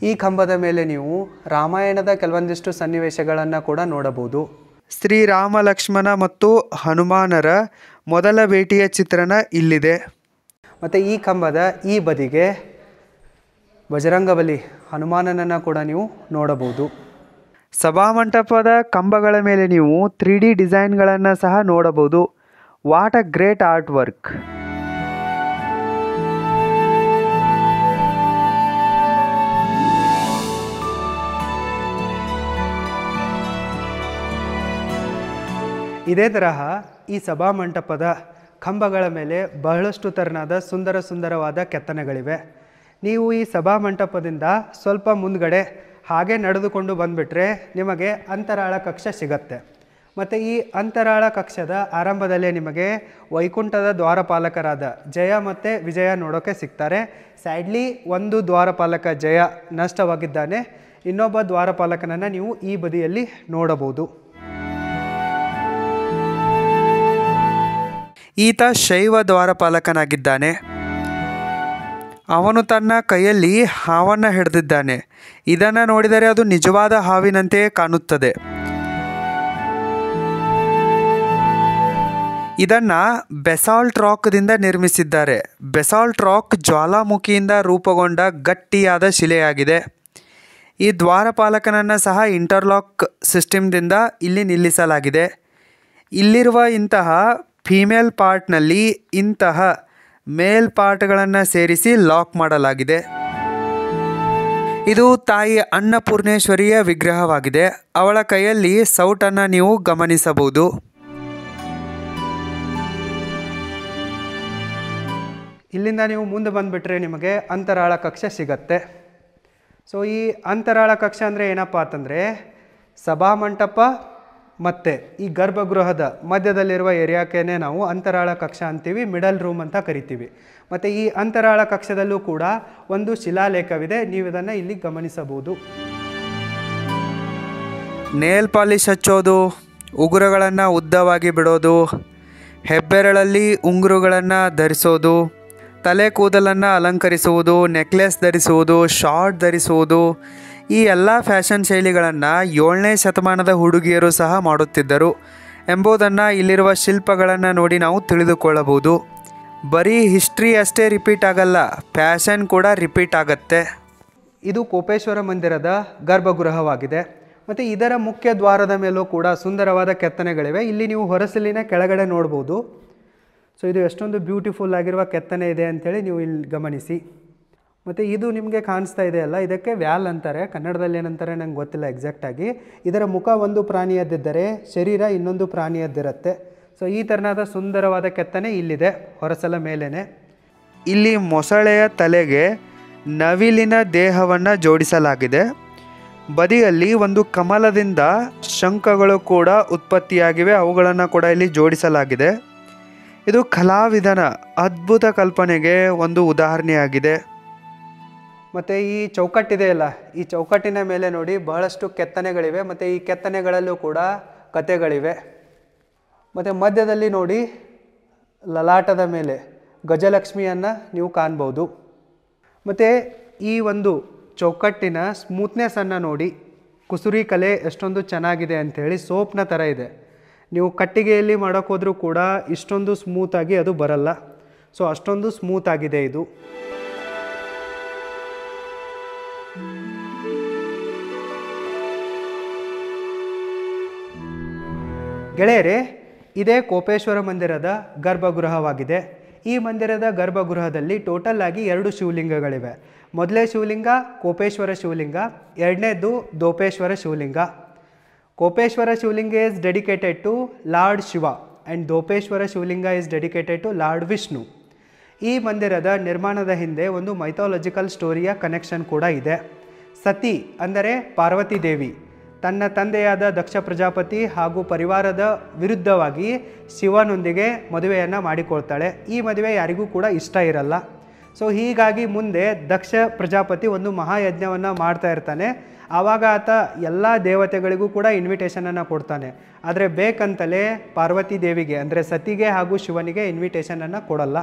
ಈ ಕಂಬದ ಮೇಲೆ ನೀವು ರಾಮಾಯಣದ ಕೆಲವೊಂದಿಷ್ಟು ಸನ್ನಿವೇಶಗಳನ್ನು ಕೂಡ ನೋಡಬಹುದು.
ಶ್ರೀರಾಮ ಲಕ್ಷ್ಮಣ ಮತ್ತು ಹನುಮಾನರ ಮೊದಲ ಭೇಟಿಯ ಚಿತ್ರಣ ಇಲ್ಲಿದೆ.
ಮತ್ತು ಈ ಕಂಬದ ಈ ಬದಿಗೆ ಬಜರಂಗಬಲಿ ಹನುಮಾನನನ್ನು ಕೂಡ ನೀವು ನೋಡಬಹುದು.
ಸಭಾಮಂಟಪದ ಕಂಬಗಳ ಮೇಲೆ ನೀವು 3D ಡಿಸೈನ್ಗಳನ್ನು ಸಹ ನೋಡಬಹುದು. What a great art work.
ಇದೇ ತರಹ ಈ ಸಭಾಮಂಟಪದ ಕಂಬಗಳ ಮೇಲೆ ಬಹಳಷ್ಟು ತೆರನಾದ ಸುಂದರವಾದ ಕೆತ್ತನೆಗಳಿವೆ. ನೀವು ಈ ಸಭಾಮಂಟಪದಿಂದ ಸ್ವಲ್ಪ ಮುಂದ್ಗಡೆ ಹಾಗೆ ನಡೆದುಕೊಂಡು ಬಂದುಬಿಟ್ರೆ ನಿಮಗೆ ಅಂತರಾಳ ಕಕ್ಷ ಸಿಗತ್ತೆ. ಮತ್ತು ಈ ಅಂತರಾಳ ಕಕ್ಷದ ಆರಂಭದಲ್ಲೇ ನಿಮಗೆ ವೈಕುಂಠದ ದ್ವಾರಪಾಲಕರಾದ ಜಯ ಮತ್ತು ವಿಜಯ ನೋಡೋಕ್ಕೆ ಸಿಗ್ತಾರೆ. ಸ್ಯಾಡ್ಲಿ ಒಂದು ದ್ವಾರಪಾಲಕ ಜಯ ನಷ್ಟವಾಗಿದ್ದಾನೆ. ಇನ್ನೊಬ್ಬ ದ್ವಾರಪಾಲಕನನ್ನು ನೀವು ಈ ಬದಿಯಲ್ಲಿ ನೋಡಬಹುದು.
ಈತ ಶೈವ ದ್ವಾರಪಾಲಕನಾಗಿದ್ದಾನೆ. ಅವನು ತನ್ನ ಕೈಯಲ್ಲಿ ಹಾವನ್ನು ಹಿಡಿದಿದ್ದಾನೆ. ಇದನ್ನು ನೋಡಿದರೆ ಅದು ನಿಜವಾದ ಹಾವಿನಂತೆಯೇ ಕಾಣುತ್ತದೆ. ಇದನ್ನು ಬೆಸಾಲ್ಟ್ ರಾಕ್ದಿಂದ ನಿರ್ಮಿಸಿದ್ದಾರೆ. ಬೆಸಾಲ್ಟ್ ರಾಕ್ ಜ್ವಾಲಾಮುಖಿಯಿಂದ ರೂಪುಗೊಂಡ ಗಟ್ಟಿಯಾದ ಶಿಲೆಯಾಗಿದೆ. ಈ ದ್ವಾರಪಾಲಕನನ್ನು ಸಹ ಇಂಟರ್ಲಾಕ್ ಸಿಸ್ಟಮ್ದಿಂದ ಇಲ್ಲಿ ನಿಲ್ಲಿಸಲಾಗಿದೆ. ಇಲ್ಲಿರುವ ಇಂತಹ ಫೀಮೇಲ್ ಪಾರ್ಟ್ನಲ್ಲಿ ಇಂತಹ ಮೇಲ್ ಪಾರ್ಟ್ಗಳನ್ನು ಸೇರಿಸಿ ಲಾಕ್ ಮಾಡಲಾಗಿದೆ. ಇದು ತಾಯಿ ಅನ್ನಪೂರ್ಣೇಶ್ವರಿಯ ವಿಗ್ರಹವಾಗಿದೆ. ಅವಳ ಕೈಯಲ್ಲಿ ಸೌಟನ್ನು ನೀವು ಗಮನಿಸಬಹುದು.
ಇಲ್ಲಿಂದ ನೀವು ಮುಂದೆ ಬಂದುಬಿಟ್ರೆ ನಿಮಗೆ ಅಂತರಾಳ ಕಕ್ಷ ಸಿಗತ್ತೆ. ಸೊ ಈ ಅಂತರಾಳ ಕಕ್ಷ ಅಂದರೆ ಏನಪ್ಪ ಅಂತಂದರೆ ಸಭಾಮಂಟಪ ಮತ್ತು ಈ ಗರ್ಭಗೃಹದ ಮಧ್ಯದಲ್ಲಿರುವ ಏರಿಯಾಕ್ಕೇನೆ ನಾವು ಅಂತರಾಳ ಕಕ್ಷ ಅಂತೀವಿ, ಮಿಡಲ್ ರೂಮ್ ಅಂತ ಕರಿತೀವಿ. ಮತ್ತು ಈ ಅಂತರಾಳ ಕಕ್ಷದಲ್ಲೂ ಕೂಡ ಒಂದು ಶಿಲಾಲೇಖವಿದೆ. ನೀವು ಇದನ್ನು ಇಲ್ಲಿ ಗಮನಿಸಬಹುದು.
ನೇಲ್ ಪಾಲಿಶ್ ಹಚ್ಚೋದು, ಉಗುರುಗಳನ್ನು ಉದ್ದವಾಗಿ ಬಿಡೋದು, ಹೆಬ್ಬೆರಳಲ್ಲಿ ಉಂಗುರುಗಳನ್ನು ಧರಿಸೋದು, ತಲೆ ಕೂದಲನ್ನು ಅಲಂಕರಿಸುವುದು, ನೆಕ್ಲೆಸ್ ಧರಿಸುವುದು, ಶಾರ್ಟ್ ಧರಿಸುವುದು, ಈ ಎಲ್ಲ ಫ್ಯಾಷನ್ ಶೈಲಿಗಳನ್ನು 7ನೇ ಶತಮಾನದ ಹುಡುಗಿಯರು ಸಹ ಮಾಡುತ್ತಿದ್ದರು ಎಂಬುದನ್ನು ಇಲ್ಲಿರುವ ಶಿಲ್ಪಗಳನ್ನು ನೋಡಿ ನಾವು ತಿಳಿದುಕೊಳ್ಳಬಹುದು. ಬರೀ ಹಿಸ್ಟ್ರಿ ಅಷ್ಟೇ ರಿಪೀಟ್ ಆಗಲ್ಲ, ಫ್ಯಾಷನ್ ಕೂಡ ರಿಪೀಟ್ ಆಗತ್ತೆ.
ಇದು ಕೋಪೇಶ್ವರ ಮಂದಿರದ ಗರ್ಭಗೃಹವಾಗಿದೆ. ಮತ್ತು ಇದರ ಮುಖ್ಯ ದ್ವಾರದ ಮೇಲೂ ಕೂಡ ಸುಂದರವಾದ ಕೆತ್ತನೆಗಳಿವೆ. ಇಲ್ಲಿ ನೀವು ಹೊರಸಲಿನ ಕೆಳಗಡೆ ನೋಡ್ಬೋದು. ಸೊ ಇದು ಎಷ್ಟೊಂದು ಬ್ಯೂಟಿಫುಲ್ ಆಗಿರುವ ಕೆತ್ತನೆ ಇದೆ ಅಂಥೇಳಿ ನೀವು ಇಲ್ಲಿ ಗಮನಿಸಿ. ಮತ್ತು ಇದು ನಿಮಗೆ ಕಾಣಿಸ್ತಾ ಇದೆಯಲ್ಲ, ಇದಕ್ಕೆ ವ್ಯಾಲ್ ಅಂತಾರೆ. ಕನ್ನಡದಲ್ಲಿ ಏನಂತಾರೆ ನಂಗೆ ಗೊತ್ತಿಲ್ಲ ಎಕ್ಸಾಕ್ಟಾಗಿ. ಇದರ ಮುಖ ಒಂದು ಪ್ರಾಣಿಯದ್ದಿದ್ದರೆ ಶರೀರ ಇನ್ನೊಂದು ಪ್ರಾಣಿಯದ್ದಿರುತ್ತೆ. ಸೊ ಈ ಥರನಾದ ಸುಂದರವಾದ ಕೆತ್ತನೆ ಇಲ್ಲಿದೆ ಹೊರಸಲ ಮೇಲೇ.
ಇಲ್ಲಿ ಮೊಸಳೆಯ ತಲೆಗೆ ನವಿಲಿನ ದೇಹವನ್ನು ಜೋಡಿಸಲಾಗಿದೆ. ಬದಿಯಲ್ಲಿ ಒಂದು ಕಮಲದಿಂದ ಶಂಖಗಳು ಕೂಡ ಉತ್ಪತ್ತಿಯಾಗಿವೆ, ಅವುಗಳನ್ನು ಕೂಡ ಇಲ್ಲಿ ಜೋಡಿಸಲಾಗಿದೆ. ಇದು ಕಲಾವಿದನ ಅದ್ಭುತ ಕಲ್ಪನೆಗೆ ಒಂದು ಉದಾಹರಣೆಯಾಗಿದೆ.
ಮತ್ತು ಈ ಚೌಕಟ್ಟಿದೆಯಲ್ಲ, ಈ ಚೌಕಟ್ಟಿನ ಮೇಲೆ ನೋಡಿ ಬಹಳಷ್ಟು ಕೆತ್ತನೆಗಳಿವೆ. ಮತ್ತು ಈ ಕೆತ್ತನೆಗಳಲ್ಲೂ ಕೂಡ ಕಥೆಗಳಿವೆ. ಮತ್ತು ಮಧ್ಯದಲ್ಲಿ ನೋಡಿ ಲಲಾಟದ ಮೇಲೆ ಗಜಲಕ್ಷ್ಮಿಯನ್ನು ನೀವು ಕಾಣ್ಬೋದು. ಮತ್ತು ಈ ಒಂದು ಚೌಕಟ್ಟಿನ ಸ್ಮೂತ್ನೆಸ್ಸನ್ನು ನೋಡಿ, ಕುಸುರಿ ಕಲೆ ಎಷ್ಟೊಂದು ಚೆನ್ನಾಗಿದೆ ಅಂಥೇಳಿ. ಸೋಪ್ನ ಥರ ಇದೆ. ನೀವು ಕಟ್ಟಿಗೆಯಲ್ಲಿ ಮಾಡೋಕ್ಕೋದ್ರೂ ಕೂಡ ಇಷ್ಟೊಂದು ಸ್ಮೂತಾಗಿ ಅದು ಬರಲ್ಲ. ಸೊ ಅಷ್ಟೊಂದು ಸ್ಮೂತಾಗಿದೆ ಇದು. ಗೆಳೆಯರೇ, ಇದೇ ಕೋಪೇಶ್ವರ ಮಂದಿರದ ಗರ್ಭಗೃಹವಾಗಿದೆ. ಈ ಮಂದಿರದ ಗರ್ಭಗೃಹದಲ್ಲಿ ಟೋಟಲ್ ಆಗಿ 2 ಶಿವಲಿಂಗಗಳಿವೆ. ಮೊದಲೇ ಶಿವಲಿಂಗ ಕೋಪೇಶ್ವರ ಶಿವಲಿಂಗ, ಎರಡನೇದು Dopeshwar Shivalinga. Kopeshwar Shivalinga is dedicated to lord Shiva. And Dopeshwar Shivalinga is dedicated to lord Vishnu. ಈ ಮಂದಿರದ ನಿರ್ಮಾಣದ ಹಿಂದೆ ಒಂದು ಮೈಥಾಲಜಿಕಲ್ ಸ್ಟೋರಿಯ ಕನೆಕ್ಷನ್ ಕೂಡ ಇದೆ. ಸತಿ ಅಂದರೆ ಪಾರ್ವತಿ ದೇವಿ ತನ್ನ ತಂದೆಯಾದ ದಕ್ಷ ಪ್ರಜಾಪತಿ ಹಾಗೂ ಪರಿವಾರದ ವಿರುದ್ಧವಾಗಿ ಶಿವನೊಂದಿಗೆ ಮದುವೆಯನ್ನು ಮಾಡಿಕೊಳ್ತಾಳೆ. ಈ ಮದುವೆ ಯಾರಿಗೂ ಕೂಡ ಇಷ್ಟ ಇರಲ್ಲ. ಸೊ ಹೀಗಾಗಿ ಮುಂದೆ ದಕ್ಷ ಪ್ರಜಾಪತಿ ಒಂದು ಮಹಾಯಜ್ಞವನ್ನು ಮಾಡ್ತಾ ಇರ್ತಾನೆ. ಆವಾಗ ಆತ ಎಲ್ಲ ದೇವತೆಗಳಿಗೂ ಕೂಡ ಇನ್ವಿಟೇಷನನ್ನು ಕೊಡ್ತಾನೆ. ಆದರೆ ಬೇಕಂತಲೇ ಪಾರ್ವತಿ ದೇವಿಗೆ ಅಂದರೆ ಸತಿಗೆ ಹಾಗೂ ಶಿವನಿಗೆ ಇನ್ವಿಟೇಷನನ್ನು ಕೊಡಲ್ಲ.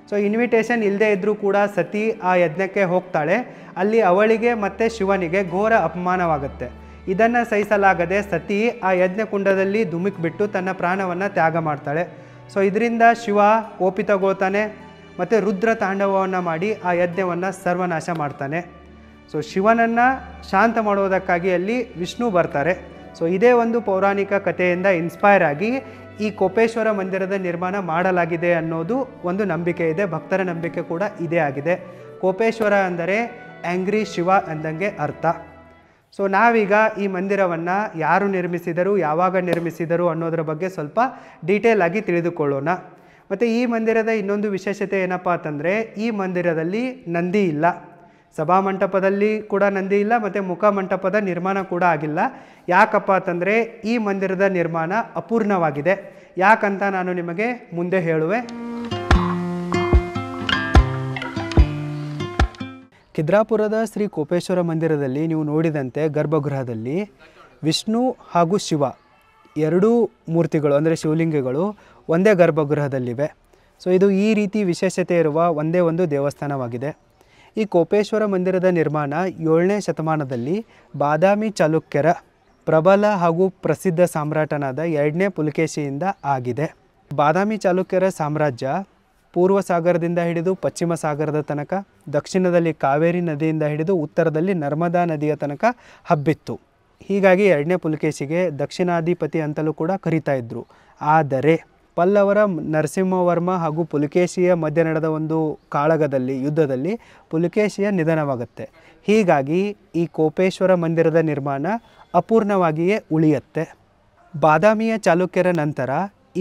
ಸೊ ಇನ್ವಿಟೇಷನ್ ಇಲ್ಲದೇ ಇದ್ದರೂ ಕೂಡ ಸತಿ ಆ ಯಜ್ಞಕ್ಕೆ ಹೋಗ್ತಾಳೆ. ಅಲ್ಲಿ ಅವಳಿಗೆ ಮತ್ತು ಶಿವನಿಗೆ ಘೋರ ಅಪಮಾನವಾಗುತ್ತೆ. ಇದನ್ನು ಸಹಿಸಲಾಗದೆ ಸತಿ ಆ ಯಜ್ಞಕುಂಡದಲ್ಲಿ ಧುಮುಕ್ಬಿಟ್ಟು ತನ್ನ ಪ್ರಾಣವನ್ನು ತ್ಯಾಗ ಮಾಡ್ತಾಳೆ. ಸೊ ಇದರಿಂದ ಶಿವ ಕೋಪಿತಗೊಳ್ತಾನೆ ಮತ್ತು ರುದ್ರ ತಾಂಡವವನ್ನು ಮಾಡಿ ಆ ಯಜ್ಞವನ್ನು ಸರ್ವನಾಶ ಮಾಡ್ತಾನೆ. ಸೊ ಶಿವನನ್ನು ಶಾಂತ ಮಾಡುವುದಕ್ಕಾಗಿ ಅಲ್ಲಿ ವಿಷ್ಣು ಬರ್ತಾರೆ. ಸೊ ಇದೇ ಒಂದು ಪೌರಾಣಿಕ ಕಥೆಯಿಂದ ಇನ್ಸ್ಪೈರ್ ಆಗಿ ಈ ಕೋಪೇಶ್ವರ ಮಂದಿರದ ನಿರ್ಮಾಣ ಮಾಡಲಾಗಿದೆ ಅನ್ನೋದು ಒಂದು ನಂಬಿಕೆ ಇದೆ. ಭಕ್ತರ ನಂಬಿಕೆ ಕೂಡ ಇದೇ ಆಗಿದೆ. ಕೋಪೇಶ್ವರ ಅಂದರೆ ಆ್ಯಂಗ್ರಿ ಶಿವ ಎಂದಂಗೆ ಅರ್ಥ. ಸೊ ನಾವೀಗ ಈ ಮಂದಿರವನ್ನು ಯಾರು ನಿರ್ಮಿಸಿದರು, ಯಾವಾಗ ನಿರ್ಮಿಸಿದರು ಅನ್ನೋದರ ಬಗ್ಗೆ ಸ್ವಲ್ಪ ಡೀಟೇಲ್ ಆಗಿ ತಿಳಿದುಕೊಳ್ಳೋಣ. ಮತ್ತು ಈ ಮಂದಿರದ ಇನ್ನೊಂದು ವಿಶೇಷತೆ ಏನಪ್ಪ ಅಂತಂದರೆ ಈ ಮಂದಿರದಲ್ಲಿ ನಂದಿ ಇಲ್ಲ. ಸಭಾಮಂಟಪದಲ್ಲಿ ಕೂಡ ನಂದಿ ಇಲ್ಲ ಮತ್ತು ಮುಖಮಂಟಪದ ನಿರ್ಮಾಣ ಕೂಡ ಆಗಿಲ್ಲ. ಯಾಕಪ್ಪ ಅಂತಂದರೆ ಈ ಮಂದಿರದ ನಿರ್ಮಾಣ ಅಪೂರ್ಣವಾಗಿದೆ. ಯಾಕಂತ ನಾನು ನಿಮಗೆ ಮುಂದೆ ಹೇಳುವೆ. ಖಿದ್ರಾಪುರದ ಶ್ರೀ ಕೋಪೇಶ್ವರ ಮಂದಿರದಲ್ಲಿ ನೀವು ನೋಡಿದಂತೆ ಗರ್ಭಗೃಹದಲ್ಲಿ ವಿಷ್ಣು ಹಾಗೂ ಶಿವ ಎರಡೂ ಮೂರ್ತಿಗಳು ಅಂದರೆ ಶಿವಲಿಂಗಗಳು ಒಂದೇ ಗರ್ಭಗೃಹದಲ್ಲಿವೆ. ಸೊ ಇದು ಈ ರೀತಿ ವಿಶೇಷತೆ ಇರುವ ಒಂದೇ ಒಂದು ದೇವಸ್ಥಾನವಾಗಿದೆ. ಈ ಕೋಪೇಶ್ವರ ಮಂದಿರದ ನಿರ್ಮಾಣ 7ನೇ ಶತಮಾನದಲ್ಲಿ ಬಾದಾಮಿ ಚಾಲುಕ್ಯರ ಪ್ರಬಲ ಹಾಗೂ ಪ್ರಸಿದ್ಧ ಸಾಮ್ರಾಟನಾದ 2ನೇ ಪುಲಕೇಶಿಯಿಂದ ಆಗಿದೆ. ಬಾದಾಮಿ ಚಾಲುಕ್ಯರ ಸಾಮ್ರಾಜ್ಯ ಪೂರ್ವ ಸಾಗರದಿಂದ ಹಿಡಿದು ಪಶ್ಚಿಮ ಸಾಗರದ ತನಕ, ದಕ್ಷಿಣದಲ್ಲಿ ಕಾವೇರಿ ನದಿಯಿಂದ ಹಿಡಿದು ಉತ್ತರದಲ್ಲಿ ನರ್ಮದಾ ನದಿಯ ತನಕ ಹಬ್ಬಿತ್ತು. ಹೀಗಾಗಿ 2ನೇ ಪುಲಕೇಶಿಗೆ ದಕ್ಷಿಣಾಧಿಪತಿ ಅಂತಲೂ ಕೂಡ ಕರೀತಾ ಇದ್ದರು. ಆದರೆ ಪಲ್ಲವರ ನರಸಿಂಹವರ್ಮ ಹಾಗೂ ಪುಲಕೇಶಿಯ ಮಧ್ಯೆ ನಡೆದ ಒಂದು ಕಾಳಗದಲ್ಲಿ ಯುದ್ಧದಲ್ಲಿ ಪುಲಕೇಶಿಯ ನಿಧನವಾಗುತ್ತೆ. ಹೀಗಾಗಿ ಈ ಕೋಪೇಶ್ವರ ಮಂದಿರದ ನಿರ್ಮಾಣ ಅಪೂರ್ಣವಾಗಿಯೇ ಉಳಿಯುತ್ತೆ. ಬಾದಾಮಿಯ ಚಾಲುಕ್ಯರ ನಂತರ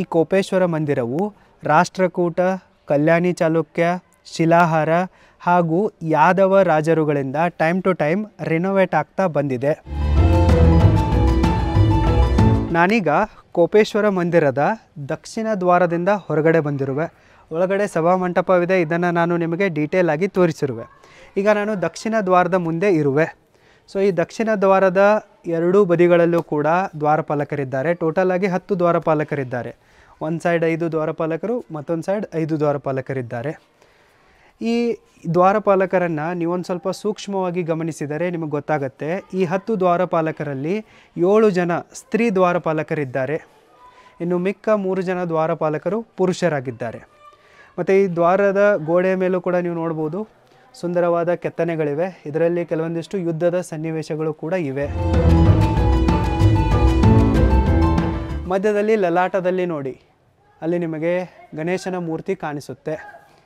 ಈ ಕೋಪೇಶ್ವರ ಮಂದಿರವು ರಾಷ್ಟ್ರಕೂಟ, ಕಲ್ಯಾಣಿ ಚಾಲುಕ್ಯ, ಶಿಲಾಹಾರ ಹಾಗೂ ಯಾದವ ರಾಜರುಗಳಿಂದ ಟೈಮ್ ಟು ಟೈಮ್ ರಿನೋವೇಟ್ ಆಗ್ತಾ ಬಂದಿದೆ. ನಾನೀಗ ಕೋಪೇಶ್ವರ ಮಂದಿರದ ದಕ್ಷಿಣ ದ್ವಾರದಿಂದ ಹೊರಗಡೆ ಬಂದಿರುವೆ. ಒಳಗಡೆ ಸಭಾಮಂಟಪವಿದೆ. ಇದನ್ನು ನಾನು ನಿಮಗೆ ಡೀಟೇಲ್ ಆಗಿ ತೋರಿಸಿರುವೆ. ಈಗ ನಾನು ದಕ್ಷಿಣ ದ್ವಾರದ ಮುಂದೆ ಇರುವೆ. ಸೊ ಈ ದಕ್ಷಿಣ ದ್ವಾರದ ಎರಡೂ ಬದಿಗಳಲ್ಲೂ ಕೂಡ ದ್ವಾರಪಾಲಕರಿದ್ದಾರೆ. ಟೋಟಲ್ ಆಗಿ 10 ದ್ವಾರಪಾಲಕರಿದ್ದಾರೆ. ಒಂದು ಸೈಡ್ 5 ದ್ವಾರಪಾಲಕರು, ಮತ್ತೊಂದು ಸೈಡ್ 5 ದ್ವಾರಪಾಲಕರಿದ್ದಾರೆ. ಈ ದ್ವಾರಪಾಲಕರನ್ನು ನೀವೊಂದು ಸ್ವಲ್ಪ ಸೂಕ್ಷ್ಮವಾಗಿ ಗಮನಿಸಿದರೆ ನಿಮಗೆ ಗೊತ್ತಾಗುತ್ತೆ. ಈ 10 ದ್ವಾರಪಾಲಕರಲ್ಲಿ 7 ಜನ ಸ್ತ್ರೀ ದ್ವಾರಪಾಲಕರಿದ್ದಾರೆ. ಇನ್ನು ಮಿಕ್ಕ 3 ಜನ ದ್ವಾರಪಾಲಕರು ಪುರುಷರಾಗಿದ್ದಾರೆ. ಮತ್ತು ಈ ದ್ವಾರದ ಗೋಡೆಯ ಮೇಲೂ ಕೂಡ ನೀವು ನೋಡ್ಬೋದು ಸುಂದರವಾದ ಕೆತ್ತನೆಗಳಿವೆ. ಇದರಲ್ಲಿ ಕೆಲವೊಂದಿಷ್ಟು ಯುದ್ಧದ ಸನ್ನಿವೇಶಗಳು ಕೂಡ ಇವೆ. ಮಧ್ಯದಲ್ಲಿ ಲಲಾಟದಲ್ಲಿ ನೋಡಿ, ಅಲ್ಲಿ ನಿಮಗೆ ಗಣೇಶನ ಮೂರ್ತಿ ಕಾಣಿಸುತ್ತೆ.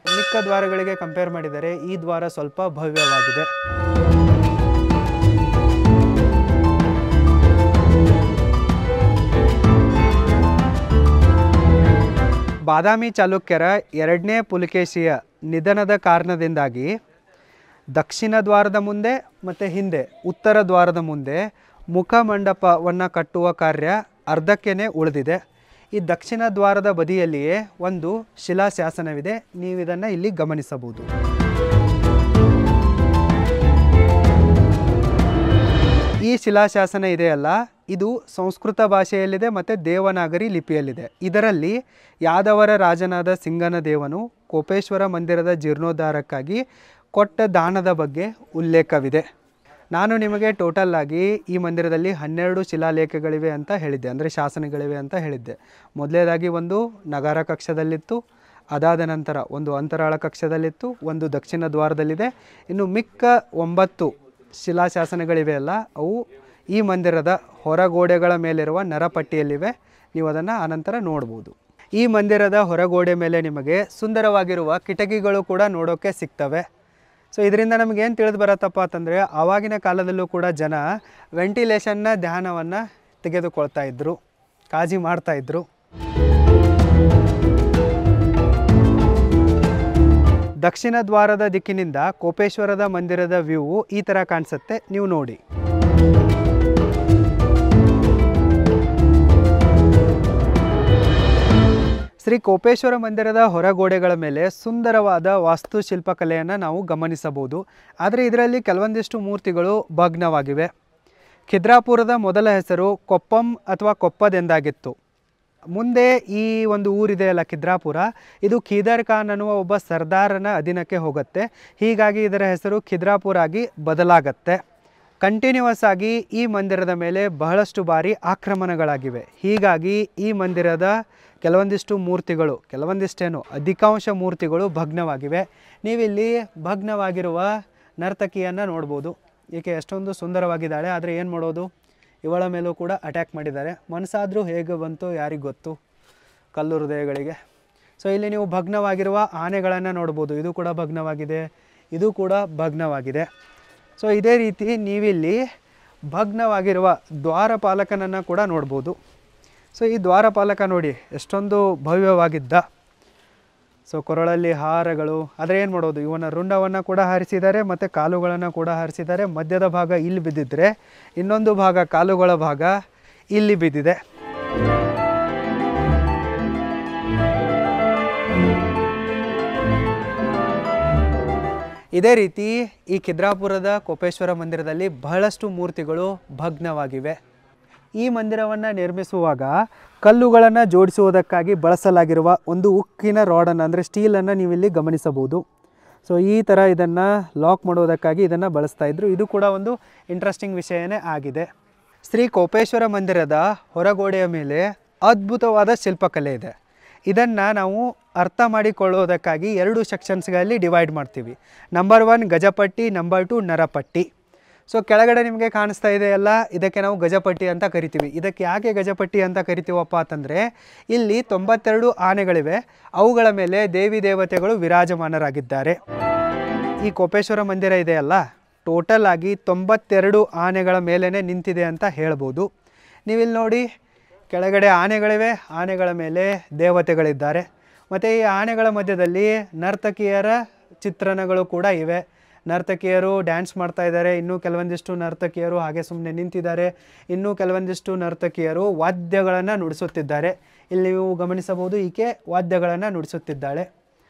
ಮಿಕ್ಕ ದ್ವಾರಗಳಿಗೆ ಕಂಪೇರ್ ಮಾಡಿದರೆ ಈ ದ್ವಾರ ಸ್ವಲ್ಪ ಭವ್ಯವಾಗಿದೆ. ಬಾದಾಮಿ ಚಾಲುಕ್ಯರ 2ನೇ ಪುಲಕೇಶಿಯ ನಿಧನದ ಕಾರಣದಿಂದಾಗಿ ದಕ್ಷಿಣ ದ್ವಾರದ ಮುಂದೆ ಮತ್ತು ಹಿಂದೆ ಉತ್ತರ ದ್ವಾರದ ಮುಂದೆ ಮುಖಮಂಟಪವನ್ನು ಕಟ್ಟುವ ಕಾರ್ಯ ಅರ್ಧಕ್ಕೇ ಉಳಿದಿದೆ. ಈ ದಕ್ಷಿಣ ದ್ವಾರದ ಬದಿಯಲ್ಲಿಯೇ ಒಂದು ಶಿಲಾಶಾಸನವಿದೆ. ನೀವು ಇದನ್ನು ಇಲ್ಲಿ ಗಮನಿಸಬಹುದು. ಈ ಶಿಲಾಶಾಸನ ಇದೆಯಲ್ಲ, ಇದು ಸಂಸ್ಕೃತ ಭಾಷೆಯಲ್ಲಿದೆ ಮತ್ತು ದೇವನಾಗರಿ ಲಿಪಿಯಲ್ಲಿದೆ. ಇದರಲ್ಲಿ ಯಾದವರ ರಾಜನಾದ ಸಿಂಗನ ದೇವನು ಕೋಪೇಶ್ವರ ಮಂದಿರದ ಜೀರ್ಣೋದ್ಧಾರಕ್ಕಾಗಿ ಕೊಟ್ಟ ದಾನದ ಬಗ್ಗೆ ಉಲ್ಲೇಖವಿದೆ. ನಾನು ನಿಮಗೆ ಟೋಟಲ್ ಆಗಿ ಈ ಮಂದಿರದಲ್ಲಿ 12 ಶಿಲಾಲೇಖಗಳಿವೆ ಅಂತ ಹೇಳಿದ್ದೆ, ಅಂದರೆ ಶಾಸನಗಳಿವೆ ಅಂತ ಹೇಳಿದ್ದೆ. ಮೊದಲನೇದಾಗಿ ಒಂದು ನಗಾರ ಕಕ್ಷದಲ್ಲಿತ್ತು, ಅದಾದ ನಂತರ ಒಂದು ಅಂತರಾಳ ಕಕ್ಷದಲ್ಲಿತ್ತು, ಒಂದು ದಕ್ಷಿಣ ದ್ವಾರದಲ್ಲಿದೆ. ಇನ್ನು ಮಿಕ್ಕ 9 ಶಿಲಾಶಾಸನಗಳಿವೆ ಅಲ್ಲ, ಅವು ಈ ಮಂದಿರದ ಹೊರಗೋಡೆಗಳ ಮೇಲಿರುವ ನರಪಟ್ಟಿಯಲ್ಲಿವೆ. ನೀವು ಅದನ್ನು ಆನಂತರ ನೋಡ್ಬೋದು. ಈ ಮಂದಿರದ ಹೊರಗೋಡೆ ಮೇಲೆ ನಿಮಗೆ ಸುಂದರವಾಗಿರುವ ಕಿಟಕಿಗಳು ಕೂಡ ನೋಡೋಕ್ಕೆ ಸಿಗ್ತವೆ. ಸೊ ಇದರಿಂದ ನಮಗೇನು ತಿಳಿದು ಬರತ್ತಪ್ಪ ಅಂತಂದರೆ ಆವಾಗಿನ ಕಾಲದಲ್ಲೂ ಕೂಡ ಜನ ವೆಂಟಿಲೇಷನ್ನ ಧ್ಯಾನವನ್ನು ತೆಗೆದುಕೊಳ್ತಾ ಇದ್ದರು, ಕಾಳಜಿ ಮಾಡ್ತಾಯಿದ್ರು. ದಕ್ಷಿಣ ದ್ವಾರದ ದಿಕ್ಕಿನಿಂದ ಕೋಪೇಶ್ವರದ ಮಂದಿರದ ವ್ಯೂ ಈ ಥರ ಕಾಣಿಸುತ್ತೆ, ನೀವು ನೋಡಿ. ಶ್ರೀ ಕೋಪೇಶ್ವರ ಮಂದಿರದ ಹೊರಗೋಡೆಗಳ ಮೇಲೆ ಸುಂದರವಾದ ವಾಸ್ತುಶಿಲ್ಪಕಲೆಯನ್ನು ನಾವು ಗಮನಿಸಬಹುದು. ಆದರೆ ಇದರಲ್ಲಿ ಕೆಲವೊಂದಿಷ್ಟು ಮೂರ್ತಿಗಳು ಭಗ್ನವಾಗಿವೆ. ಖಿದ್ರಾಪುರದ ಮೊದಲ ಹೆಸರು ಕೊಪ್ಪಂ ಅಥವಾ ಕೊಪ್ಪದೆಂದಾಗಿತ್ತು. ಮುಂದೆ ಈ ಒಂದು ಊರಿದೆಯಲ್ಲ ಖಿದ್ರಾಪುರ, ಇದು ಖೀದರ್ ಖಾನ್ ಅನ್ನುವ ಒಬ್ಬ ಸರ್ದಾರನ ಅಧೀನಕ್ಕೆ ಹೋಗುತ್ತೆ. ಹೀಗಾಗಿ ಇದರ ಹೆಸರು ಖಿದ್ರಾಪುರ ಆಗಿ ಬದಲಾಗತ್ತೆ. ಕಂಟಿನ್ಯೂಸ್ ಆಗಿ ಈ ಮಂದಿರದ ಮೇಲೆ ಬಹಳಷ್ಟು ಬಾರಿ ಆಕ್ರಮಣಗಳಾಗಿವೆ. ಹೀಗಾಗಿ ಈ ಮಂದಿರದ ಕೆಲವೊಂದಿಷ್ಟು ಮೂರ್ತಿಗಳು, ಕೆಲವೊಂದಿಷ್ಟೇನು ಅಧಿಕಾಂಶ ಮೂರ್ತಿಗಳು ಭಗ್ನವಾಗಿವೆ. ನೀವಿಲ್ಲಿ ಭಗ್ನವಾಗಿರುವ ನರ್ತಕಿಯನ್ನು ನೋಡ್ಬೋದು. ಈಕೆ ಎಷ್ಟೊಂದು ಸುಂದರವಾಗಿದ್ದಾಳೆ, ಆದರೆ ಏನು ಮಾಡೋದು, ಇವಳ ಮೇಲೂ ಕೂಡ ಅಟ್ಯಾಕ್ ಮಾಡಿದ್ದಾರೆ. ಮನಸ್ಸಾದರೂ ಹೇಗೆ ಬಂತು ಯಾರಿಗೆ ಗೊತ್ತು, ಕಲ್ಲು ಹೃದಯಗಳಿಗೆ. ಸೊ ಇಲ್ಲಿ ನೀವು ಭಗ್ನವಾಗಿರುವ ಆನೆಗಳನ್ನು ನೋಡ್ಬೋದು. ಇದು ಕೂಡ ಭಗ್ನವಾಗಿದೆ, ಇದು ಕೂಡ ಭಗ್ನವಾಗಿದೆ. ಸೊ ಇದೇ ರೀತಿ ನೀವಿಲ್ಲಿ ಭಗ್ನವಾಗಿರುವ ದ್ವಾರಪಾಲಕನನ್ನು ಕೂಡ ನೋಡ್ಬೋದು. ಸೊ ಈ ದ್ವಾರಪಾಲಕ ನೋಡಿ ಎಷ್ಟೊಂದು ಭವ್ಯವಾಗಿದ್ದ. ಸೊ ಕೊರಳಲ್ಲಿ ಹಾರಗಳು. ಆದರೆ ಏನು ಮಾಡೋದು, ಇವನ ರುಂಡವನ್ನು ಕೂಡ ಹಾರಿಸಿದ್ದಾರೆ ಮತ್ತು ಕಾಲುಗಳನ್ನು ಕೂಡ ಹಾರಿಸಿದ್ದಾರೆ. ಮಧ್ಯದ ಭಾಗ ಇಲ್ಲಿ ಬಿದ್ದಿದ್ರೆ ಇನ್ನೊಂದು ಭಾಗ, ಕಾಲುಗಳ ಭಾಗ ಇಲ್ಲಿ ಬಿದ್ದಿದೆ. ಇದೇ ರೀತಿ ಈ ಖಿದ್ರಾಪುರದ ಕೋಪೇಶ್ವರ ಮಂದಿರದಲ್ಲಿ ಬಹಳಷ್ಟು ಮೂರ್ತಿಗಳು ಭಗ್ನವಾಗಿವೆ. ಈ ಮಂದಿರವನ್ನು ನಿರ್ಮಿಸುವಾಗ ಕಲ್ಲುಗಳನ್ನು ಜೋಡಿಸುವುದಕ್ಕಾಗಿ ಬಳಸಲಾಗಿರುವ ಒಂದು ಉಕ್ಕಿನ ರಾಡನ್ನು, ಅಂದರೆ ಸ್ಟೀಲನ್ನು ನೀವಿಲ್ಲಿ ಗಮನಿಸಬಹುದು. ಸೊ ಈ ಥರ ಇದನ್ನು ಲಾಕ್ ಮಾಡುವುದಕ್ಕಾಗಿ ಇದನ್ನು ಬಳಸ್ತಾ ಇದ್ರು. ಇದು ಕೂಡ ಒಂದು ಇಂಟ್ರೆಸ್ಟಿಂಗ್ ವಿಷಯನೇ ಆಗಿದೆ. ಶ್ರೀ ಕೋಪೇಶ್ವರ ಮಂದಿರದ ಹೊರಗೋಡೆಯ ಮೇಲೆ ಅದ್ಭುತವಾದ ಶಿಲ್ಪಕಲೆ ಇದೆ. ಇದನ್ನು ನಾವು ಅರ್ಥ ಮಾಡಿಕೊಳ್ಳುವುದಕ್ಕಾಗಿ 2 ಸೆಕ್ಷನ್ಸ್ಗಳಲ್ಲಿ ಡಿವೈಡ್ ಮಾಡ್ತೀವಿ. ನಂಬರ್ 1 ಗಜಪಟ್ಟಿ, ನಂಬರ್ 2 ನರಪಟ್ಟಿ. ಸೊ ಕೆಳಗಡೆ ನಿಮಗೆ ಕಾಣಿಸ್ತಾ ಇದೆಯಲ್ಲ, ಇದಕ್ಕೆ ನಾವು ಗಜಪಟ್ಟಿ ಅಂತ ಕರಿತೀವಿ. ಇದಕ್ಕೆ ಯಾಕೆ ಗಜಪಟ್ಟಿ ಅಂತ ಕರಿತೀವಪ್ಪ ಅಂತಂದರೆ, ಇಲ್ಲಿ 92 ಆನೆಗಳಿವೆ. ಅವುಗಳ ಮೇಲೆ ದೇವಿ ದೇವತೆಗಳು ವಿರಾಜಮಾನರಾಗಿದ್ದಾರೆ. ಈ ಕೋಪೇಶ್ವರ ಮಂದಿರ ಇದೆಯಲ್ಲ, ಟೋಟಲ್ ಆಗಿ 92 ಆನೆಗಳ ಮೇಲೇ ನಿಂತಿದೆ ಅಂತ ಹೇಳ್ಬೋದು. ನೀವಿಲ್ಲಿ ನೋಡಿ, ಕೆಳಗಡೆ ಆನೆಗಳಿವೆ, ಆನೆಗಳ ಮೇಲೆ ದೇವತೆಗಳಿದ್ದಾರೆ. ಮತ್ತು ಈ ಆನೆಗಳ ಮಧ್ಯದಲ್ಲಿ ನರ್ತಕಿಯರ ಚಿತ್ರಣಗಳು ಕೂಡ ಇವೆ. ನರ್ತಕಿಯರು ಡ್ಯಾನ್ಸ್ ಮಾಡ್ತಾ ಇದ್ದಾರೆ. ಇನ್ನೂ ಕೆಲವೊಂದಿಷ್ಟು ನರ್ತಕಿಯರು ಹಾಗೆ ಸುಮ್ಮನೆ ನಿಂತಿದ್ದಾರೆ. ಇನ್ನೂ ಕೆಲವೊಂದಿಷ್ಟು ನರ್ತಕಿಯರು ವಾದ್ಯಗಳನ್ನು ನುಡಿಸುತ್ತಿದ್ದಾರೆ. ಇಲ್ಲಿ ನೀವು ಗಮನಿಸಬಹುದು, ಈಕೆ ವಾದ್ಯಗಳನ್ನು ನುಡಿಸುತ್ತಿದ್ದಾಳೆ.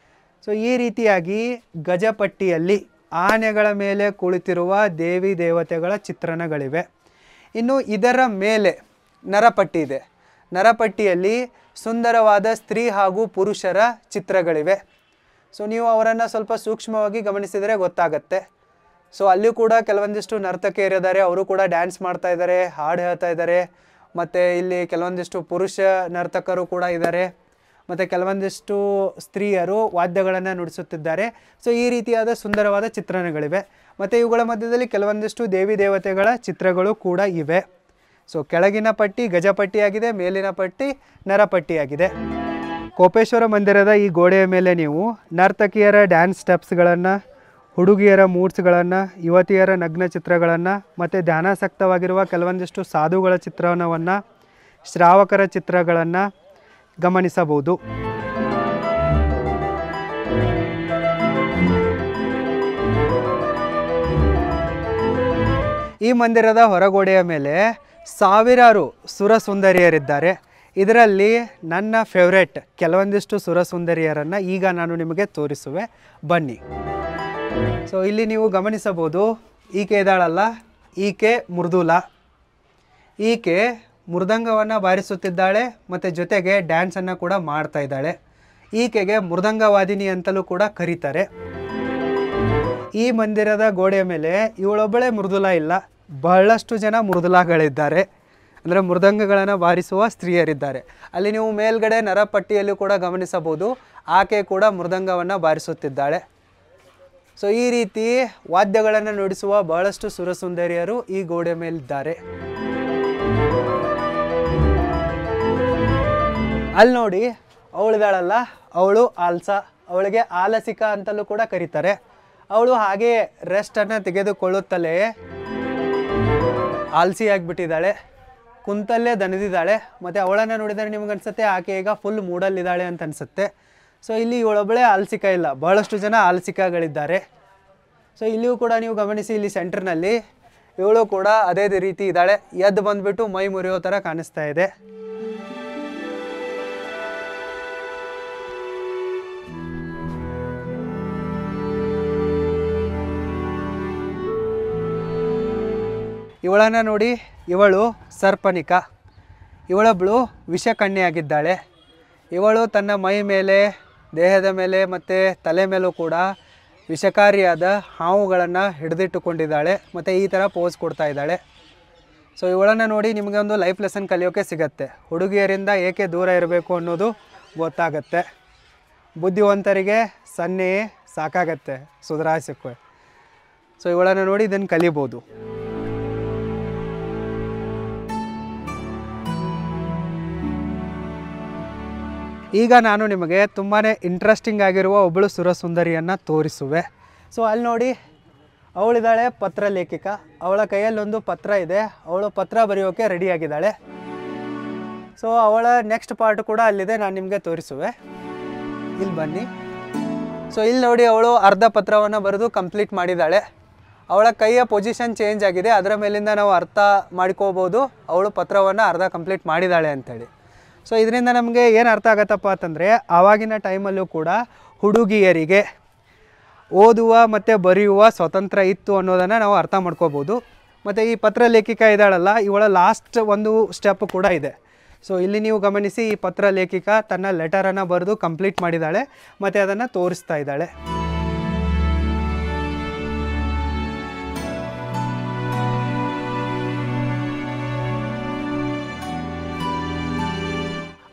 ಸೊ ಈ ರೀತಿಯಾಗಿ ಗಜಪಟ್ಟಿಯಲ್ಲಿ ಆನೆಗಳ ಮೇಲೆ ಕುಳಿತಿರುವ ದೇವಿ ದೇವತೆಗಳ ಚಿತ್ರಣಗಳಿವೆ. ಇನ್ನು ಇದರ ಮೇಲೆ ನರಪಟ್ಟಿ ಇದೆ. ನರಪಟ್ಟಿಯಲ್ಲಿ ಸುಂದರವಾದ ಸ್ತ್ರೀ ಹಾಗೂ ಪುರುಷರ ಚಿತ್ರಗಳಿವೆ. ಸೊ ನೀವು ಅವರನ್ನು ಸ್ವಲ್ಪ ಸೂಕ್ಷ್ಮವಾಗಿ ಗಮನಿಸಿದರೆ ಗೊತ್ತಾಗತ್ತೆ. ಸೊ ಅಲ್ಲಿಯೂ ಕೂಡ ಕೆಲವೊಂದಿಷ್ಟು ನರ್ತಕಿಯರಿದ್ದಾರೆ, ಅವರು ಕೂಡ ಡ್ಯಾನ್ಸ್ ಮಾಡ್ತಾ ಇದ್ದಾರೆ, ಹಾಡು ಹೇಳ್ತಾ ಇದ್ದಾರೆ. ಮತ್ತು ಇಲ್ಲಿ ಕೆಲವೊಂದಿಷ್ಟು ಪುರುಷ ನರ್ತಕರು ಕೂಡ ಇದ್ದಾರೆ. ಮತ್ತು ಕೆಲವೊಂದಿಷ್ಟು ಸ್ತ್ರೀಯರು ವಾದ್ಯಗಳನ್ನು ನುಡಿಸುತ್ತಿದ್ದಾರೆ. ಸೊ ಈ ರೀತಿಯಾದ ಸುಂದರವಾದ ಚಿತ್ರಣಗಳಿವೆ. ಮತ್ತು ಇವುಗಳ ಮಧ್ಯದಲ್ಲಿ ಕೆಲವೊಂದಿಷ್ಟು ದೇವಿ ದೇವತೆಗಳ ಚಿತ್ರಗಳು ಕೂಡ ಇವೆ. ಸೊ ಕೆಳಗಿನ ಪಟ್ಟಿ ಗಜಪಟ್ಟಿಯಾಗಿದೆ, ಮೇಲಿನ ಪಟ್ಟಿ ನರಪಟ್ಟಿಯಾಗಿದೆ. ಕೋಪೇಶ್ವರ ಮಂದಿರದ ಈ ಗೋಡೆಯ ಮೇಲೆ ನೀವು ನರ್ತಕಿಯರ ಡ್ಯಾನ್ಸ್ ಸ್ಟೆಪ್ಸ್ಗಳನ್ನು, ಹುಡುಗಿಯರ ಮೂಡ್ಸ್ಗಳನ್ನು, ಯುವತಿಯರ ನಗ್ನ ಚಿತ್ರಗಳನ್ನು ಮತ್ತು ಧ್ಯಾನಾಸಕ್ತವಾಗಿರುವ ಕೆಲವೊಂದಿಷ್ಟು ಸಾಧುಗಳ ಚಿತ್ರಣವನ್ನು, ಶ್ರಾವಕರ ಚಿತ್ರಗಳನ್ನು ಗಮನಿಸಬಹುದು. ಈ ಮಂದಿರದ ಹೊರಗೋಡೆಯ ಮೇಲೆ ಸಾವಿರಾರು ಸುರಸುಂದರಿಯರಿದ್ದಾರೆ. ಇದರಲ್ಲಿ ನನ್ನ ಫೇವ್ರೆಟ್ ಕೆಲವೊಂದಿಷ್ಟು ಸುರಸುಂದರಿಯರನ್ನು ಈಗ ನಾನು ನಿಮಗೆ ತೋರಿಸುವೆ, ಬನ್ನಿ. ಸೊ ಇಲ್ಲಿ ನೀವು ಗಮನಿಸಬಹುದು, ಈಕೆ ಇದ್ದಾಳಲ್ಲ, ಈಕೆ ಮೃದುಲಾ. ಈಕೆ ಮೃದಂಗವನ್ನು ಬಾರಿಸುತ್ತಿದ್ದಾಳೆ ಮತ್ತು ಜೊತೆಗೆ ಡ್ಯಾನ್ಸನ್ನು ಕೂಡ ಮಾಡ್ತಾ ಇದ್ದಾಳೆ. ಈಕೆಗೆ ಮೃದಂಗವಾದಿನಿ ಅಂತಲೂ ಕೂಡ ಕರೀತಾರೆ. ಈ ಮಂದಿರದ ಗೋಡೆಯ ಮೇಲೆ ಇವಳೊಬ್ಬಳೇ ಮೃದುಲಾ ಇಲ್ಲ, ಬಹಳಷ್ಟು ಜನ ಮೃದುಲಾಗಳಿದ್ದಾರೆ. ಅಂದರೆ ಮೃದಂಗಗಳನ್ನು ಬಾರಿಸುವ ಸ್ತ್ರೀಯರಿದ್ದಾರೆ. ಅಲ್ಲಿ ನೀವು ಮೇಲ್ಗಡೆ ನರಪಟ್ಟಿಯಲ್ಲೂ ಕೂಡ ಗಮನಿಸಬಹುದು, ಆಕೆ ಕೂಡ ಮೃದಂಗವನ್ನು ಬಾರಿಸುತ್ತಿದ್ದಾಳೆ. ಸೊ ಈ ರೀತಿ ವಾದ್ಯಗಳನ್ನು ನುಡಿಸುವ ಬಹಳಷ್ಟು ಸುರಸುಂದರಿಯರು ಈ ಗೋಡೆ ಮೇಲಿದ್ದಾರೆ. ಅಲ್ಲಿ ನೋಡಿ, ಅವಳಿದಾಳಲ್ಲ, ಅವಳು ಆಲ್ಸಾ, ಅವಳಿಗೆ ಆಲಸಿಕ ಅಂತಲೂ ಕೂಡ ಕರೀತಾರೆ. ಅವಳು ಹಾಗೆ ರೆಸ್ಟನ್ನು ತೆಗೆದುಕೊಳ್ಳುತ್ತಲೇ ಆಲ್ಸಿ ಆಗಿಬಿಟ್ಟಿದ್ದಾಳೆ, ಕುಂತಲ್ಲೇ ದಣಿದಿದ್ದಾಳೆ. ಮತ್ತು ಅವಳನ್ನು ನೋಡಿದರೆ ನಿಮ್ಗೆ ಅನಿಸುತ್ತೆ ಆಕೆ ಈಗ ಫುಲ್ ಮೂಡಲ್ಲಿದ್ದಾಳೆ ಅಂತ ಅನಿಸುತ್ತೆ. ಸೊ ಇಲ್ಲಿ ಇವಳೊಬ್ಬಳೇ ಆಲ್ಸಿಕ ಇಲ್ಲ, ಬಹಳಷ್ಟು ಜನ ಆಲ್ಸಿಕಗಳಿದ್ದಾರೆ. ಸೊ ಇಲ್ಲಿಯೂ ಕೂಡ ನೀವು ಗಮನಿಸಿ, ಇಲ್ಲಿ ಸೆಂಟರ್ನಲ್ಲಿ ಇವಳು ಕೂಡ ಅದೇ ರೀತಿ ಇದ್ದಾಳೆ. ಎದ್ದು ಬಂದುಬಿಟ್ಟು ಮೈ ಮುರಿಯೋ ಥರ ಕಾಣಿಸ್ತಾ ಇದೆ. ಇವಳನ್ನು ನೋಡಿ, ಇವಳು ಸರ್ಪನಿಕ. ಇವಳೊಬ್ಬಳು ವಿಷಕನ್ಯೆಯಾಗಿದ್ದಾಳೆ. ಇವಳು ತನ್ನ ಮೈ ಮೇಲೆ, ದೇಹದ ಮೇಲೆ ಮತ್ತು ತಲೆ ಮೇಲೂ ಕೂಡ ವಿಷಕಾರಿಯಾದ ಹಾವುಗಳನ್ನು ಹಿಡಿದಿಟ್ಟುಕೊಂಡಿದ್ದಾಳೆ ಮತ್ತು ಈ ಥರ ಪೋಸ್ ಕೊಡ್ತಾ ಇದ್ದಾಳೆ. ಸೊ ಇವಳನ್ನು ನೋಡಿ ನಿಮಗೆ ಒಂದು ಲೈಫ್ ಲೆಸನ್ ಕಲಿಯೋಕ್ಕೆ ಸಿಗತ್ತೆ. ಹುಡುಗಿಯರಿಂದ ಏಕೆ ದೂರ ಇರಬೇಕು ಅನ್ನೋದು ಗೊತ್ತಾಗತ್ತೆ. ಬುದ್ಧಿವಂತರಿಗೆ ಸನ್ನೆಯೇ ಸಾಕಾಗತ್ತೆ ಸುಧಾರಿಸೋಕ್ಕೆ. ಸೊ ಇವಳನ್ನು ನೋಡಿ ಇದನ್ನು ಕಲಿಬೋದು. ಈಗ ನಾನು ನಿಮಗೆ ತುಂಬಾ ಇಂಟ್ರೆಸ್ಟಿಂಗ್ ಆಗಿರುವ ಒಬ್ಬಳು ಸುರಸುಂದರಿಯನ್ನು ತೋರಿಸುವೆ. ಸೊ ಅಲ್ಲಿ ನೋಡಿ, ಅವಳಿದ್ದಾಳೆ ಪತ್ರ ಲೇಖಿಕ. ಅವಳ ಕೈಯಲ್ಲೊಂದು ಪತ್ರ ಇದೆ. ಅವಳು ಪತ್ರ ಬರೆಯೋಕ್ಕೆ ರೆಡಿಯಾಗಿದ್ದಾಳೆ. ಸೊ ಅವಳ ನೆಕ್ಸ್ಟ್ ಪಾರ್ಟ್ ಕೂಡ ಅಲ್ಲಿದೆ, ನಾನು ನಿಮಗೆ ತೋರಿಸುವೆ. ಇಲ್ಲಿ ಬನ್ನಿ. ಸೊ ಇಲ್ಲಿ ನೋಡಿ, ಅವಳು ಅರ್ಧ ಪತ್ರವನ್ನು ಬರೆದು ಕಂಪ್ಲೀಟ್ ಮಾಡಿದ್ದಾಳೆ. ಅವಳ ಕೈಯ ಪೊಸಿಷನ್ ಚೇಂಜ್ ಆಗಿದೆ. ಅದರ ಮೇಲಿಂದ ನಾವು ಅರ್ಥ ಮಾಡ್ಕೋಬೋದು ಅವಳು ಪತ್ರವನ್ನು ಅರ್ಧ ಕಂಪ್ಲೀಟ್ ಮಾಡಿದ್ದಾಳೆ ಅಂಥೇಳಿ. ಸೊ ಇದರಿಂದ ನಮಗೆ ಏನು ಅರ್ಥ ಆಗತ್ತಪ್ಪ ಅಂತಂದರೆ, ಆವಾಗಿನ ಟೈಮಲ್ಲೂ ಕೂಡ ಹುಡುಗಿಯರಿಗೆ ಓದುವ ಮತ್ತು ಬರೆಯುವ ಸ್ವಾತಂತ್ರ್ಯ ಇತ್ತು ಅನ್ನೋದನ್ನು ನಾವು ಅರ್ಥ ಮಾಡ್ಕೋಬೋದು. ಮತ್ತು ಈ ಪತ್ರ ಲೇಖಿಕ ಇದ್ದಾಳಲ್ಲ, ಇವಳ ಲಾಸ್ಟ್ ಒಂದು ಸ್ಟೆಪ್ ಕೂಡ ಇದೆ. ಸೊ ಇಲ್ಲಿ ನೀವು ಗಮನಿಸಿ, ಈ ಪತ್ರ ಲೇಖಿಕ ತನ್ನ ಲೆಟರನ್ನು ಬರೆದು ಕಂಪ್ಲೀಟ್ ಮಾಡಿದ್ದಾಳೆ ಮತ್ತು ಅದನ್ನು ತೋರಿಸ್ತಾ ಇದ್ದಾಳೆ.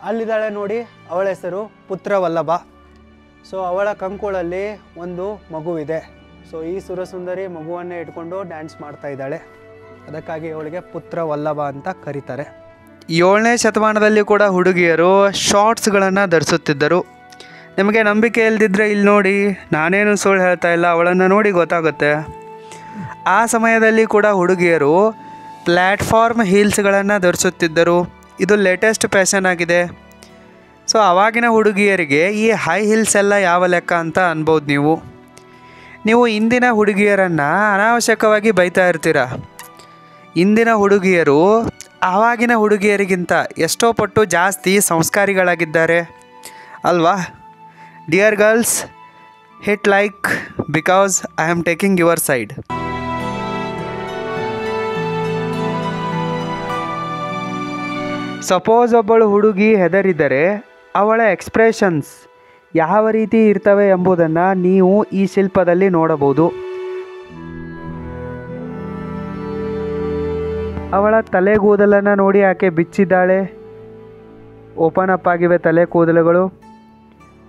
ಅಲ್ಲಿದ್ದಾಳೆ ನೋಡಿ, ಅವಳ ಹೆಸರು ಪುತ್ರವಲ್ಲಭ. ಸೊ ಅವಳ ಕಂಕುಳಲ್ಲಿ ಒಂದು ಮಗುವಿದೆ. ಸೊ ಈ ಸುರಸುಂದರಿ ಮಗುವನ್ನೇ ಇಟ್ಕೊಂಡು ಡ್ಯಾನ್ಸ್ ಮಾಡ್ತಾ ಇದ್ದಾಳೆ. ಅದಕ್ಕಾಗಿ ಅವಳಿಗೆ ಪುತ್ರವಲ್ಲಭ ಅಂತ ಕರೀತಾರೆ.
7ನೇ ಶತಮಾನದಲ್ಲಿ ಕೂಡ ಹುಡುಗಿಯರು ಶಾರ್ಟ್ಸ್ಗಳನ್ನು ಧರಿಸುತ್ತಿದ್ದರು. ನಿಮಗೆ ನಂಬಿಕೆ ಇಲ್ಲದಿದ್ದರೆ ಇಲ್ಲಿ ನೋಡಿ, ನಾನೇನು ಸುಳ್ಳು ಹೇಳ್ತಾ ಇಲ್ಲ, ಅವಳನ್ನು ನೋಡಿ ಗೊತ್ತಾಗುತ್ತೆ. ಆ ಸಮಯದಲ್ಲಿ ಕೂಡ ಹುಡುಗಿಯರು ಪ್ಲ್ಯಾಟ್ಫಾರ್ಮ್ ಹೀಲ್ಸ್ಗಳನ್ನು ಧರಿಸುತ್ತಿದ್ದರು. ಇದು ಲೇಟೆಸ್ಟ್ ಫ್ಯಾಷನ್ ಆಗಿದೆ. ಸೊ ಆವಾಗಿನ ಹುಡುಗಿಯರಿಗೆ ಈ ಹೈ ಹೀಲ್ಸ್ ಎಲ್ಲ ಯಾವ ಲೆಕ್ಕ ಅಂತ ಅನ್ಬೋದು. ನೀವು ಇಂದಿನ ಹುಡುಗಿಯರನ್ನು ಅನಾವಶ್ಯಕವಾಗಿ ಬೈತಾ ಇರ್ತೀರ. ಇಂದಿನ ಹುಡುಗಿಯರು ಆವಾಗಿನ ಹುಡುಗಿಯರಿಗಿಂತ ಎಷ್ಟೋ ಪಟ್ಟು ಜಾಸ್ತಿ ಸಂಸ್ಕಾರಿಗಳಾಗಿದ್ದಾರೆ ಅಲ್ವಾ? Dear girls, hit like because I am taking your side. Suppose ಒಬ್ಬಳು ಹುಡುಗಿ ಹೆದರಿದರೆ ಅವಳ ಎಕ್ಸ್ಪ್ರೆಷನ್ಸ್ ಯಾವ ರೀತಿ ಇರ್ತವೆ ಎಂಬುದನ್ನು ನೀವು ಈ ಶಿಲ್ಪದಲ್ಲಿ ನೋಡಬಹುದು. ಅವಳ ತಲೆಗೂದಲನ್ನು ನೋಡಿ, ಆಕೆ ಬಿಚ್ಚಿದ್ದಾಳೆ. ಓಪನ್ ಅಪ್ ಆಗಿವೆ ತಲೆ ಕೂದಲುಗಳು.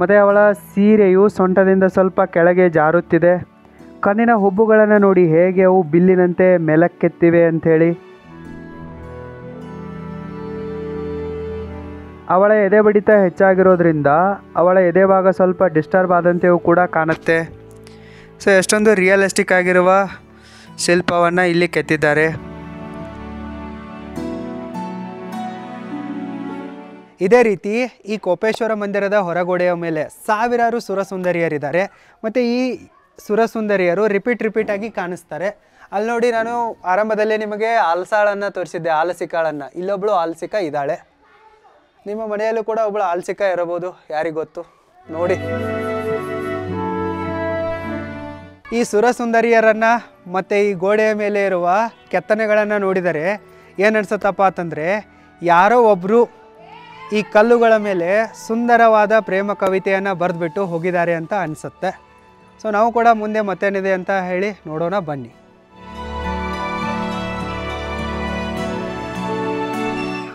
ಮತ್ತು ಅವಳ ಸೀರೆಯು ಸೊಂಟದಿಂದ ಸ್ವಲ್ಪ ಕೆಳಗೆ ಜಾರುತ್ತಿದೆ. ಕಣ್ಣಿನ ಹುಬ್ಬುಗಳನ್ನು ನೋಡಿ ಹೇಗೆ ಅವು ಬಿಲ್ಲಿನಂತೆ ಮೆಲಕ್ಕೆತ್ತಿವೆ ಅಂಥೇಳಿ. ಅವಳ ಎದೆ ಬಡಿತ ಹೆಚ್ಚಾಗಿರೋದ್ರಿಂದ ಅವಳ ಎದೆ ಭಾಗ ಸ್ವಲ್ಪ ಡಿಸ್ಟರ್ಬ್ ಆದಂತೆಯೂ ಕೂಡ ಕಾಣುತ್ತೆ. ಸೊ ಎಷ್ಟೊಂದು ರಿಯಲಿಸ್ಟಿಕ್ ಆಗಿರುವ ಶಿಲ್ಪವನ್ನು ಇಲ್ಲಿ ಕೆತ್ತಿದ್ದಾರೆ.
ಇದೇ ರೀತಿ ಈ ಕೋಪೇಶ್ವರ ಮಂದಿರದ ಹೊರಗೋಡೆಯ ಮೇಲೆ ಸಾವಿರಾರು ಸುರಸುಂದರಿಯರಿದ್ದಾರೆ. ಮತ್ತು ಈ ಸುರಸುಂದರಿಯರು ರಿಪೀಟ್ ಆಗಿ ಕಾಣಿಸ್ತಾರೆ. ಅಲ್ಲಿ ನೋಡಿ, ನಾನು ಆರಂಭದಲ್ಲೇ ನಿಮಗೆ ಆಲ್ಸಾಳನ್ನು ತೋರಿಸಿದ್ದೆ, ಆಲಸಿಕಾಳನ್ನು. ಇಲ್ಲೊಬ್ಬಳು ಆಲ್ಸಿಕ ಇದ್ದಾಳೆ. ನಿಮ್ಮ ಮನೆಯಲ್ಲೂ ಕೂಡ ಒಬ್ಬಳು ಆಲ್ಸಿಕ ಇರಬಹುದು, ಯಾರಿಗೊತ್ತು. ನೋಡಿ, ಈ ಸುರಸುಂದರಿಯರನ್ನು ಮತ್ತು ಈ ಗೋಡೆಯ ಮೇಲೆ ಇರುವ ಕೆತ್ತನೆಗಳನ್ನು ನೋಡಿದರೆ ಏನು ಅನಿಸುತ್ತಪ್ಪ ಅಂತಂದರೆ, ಯಾರೋ ಒಬ್ಬರು ಈ ಕಲ್ಲುಗಳ ಮೇಲೆ ಸುಂದರವಾದ ಪ್ರೇಮ ಕವಿತೆಯನ್ನು ಬರೆದ್ಬಿಟ್ಟು ಹೋಗಿದ್ದಾರೆ ಅಂತ ಅನಿಸುತ್ತೆ. ಸೊ ನಾವು ಕೂಡ ಮುಂದೆ ಮತ್ತೇನಿದೆ ಅಂತ ಹೇಳಿ ನೋಡೋಣ ಬನ್ನಿ.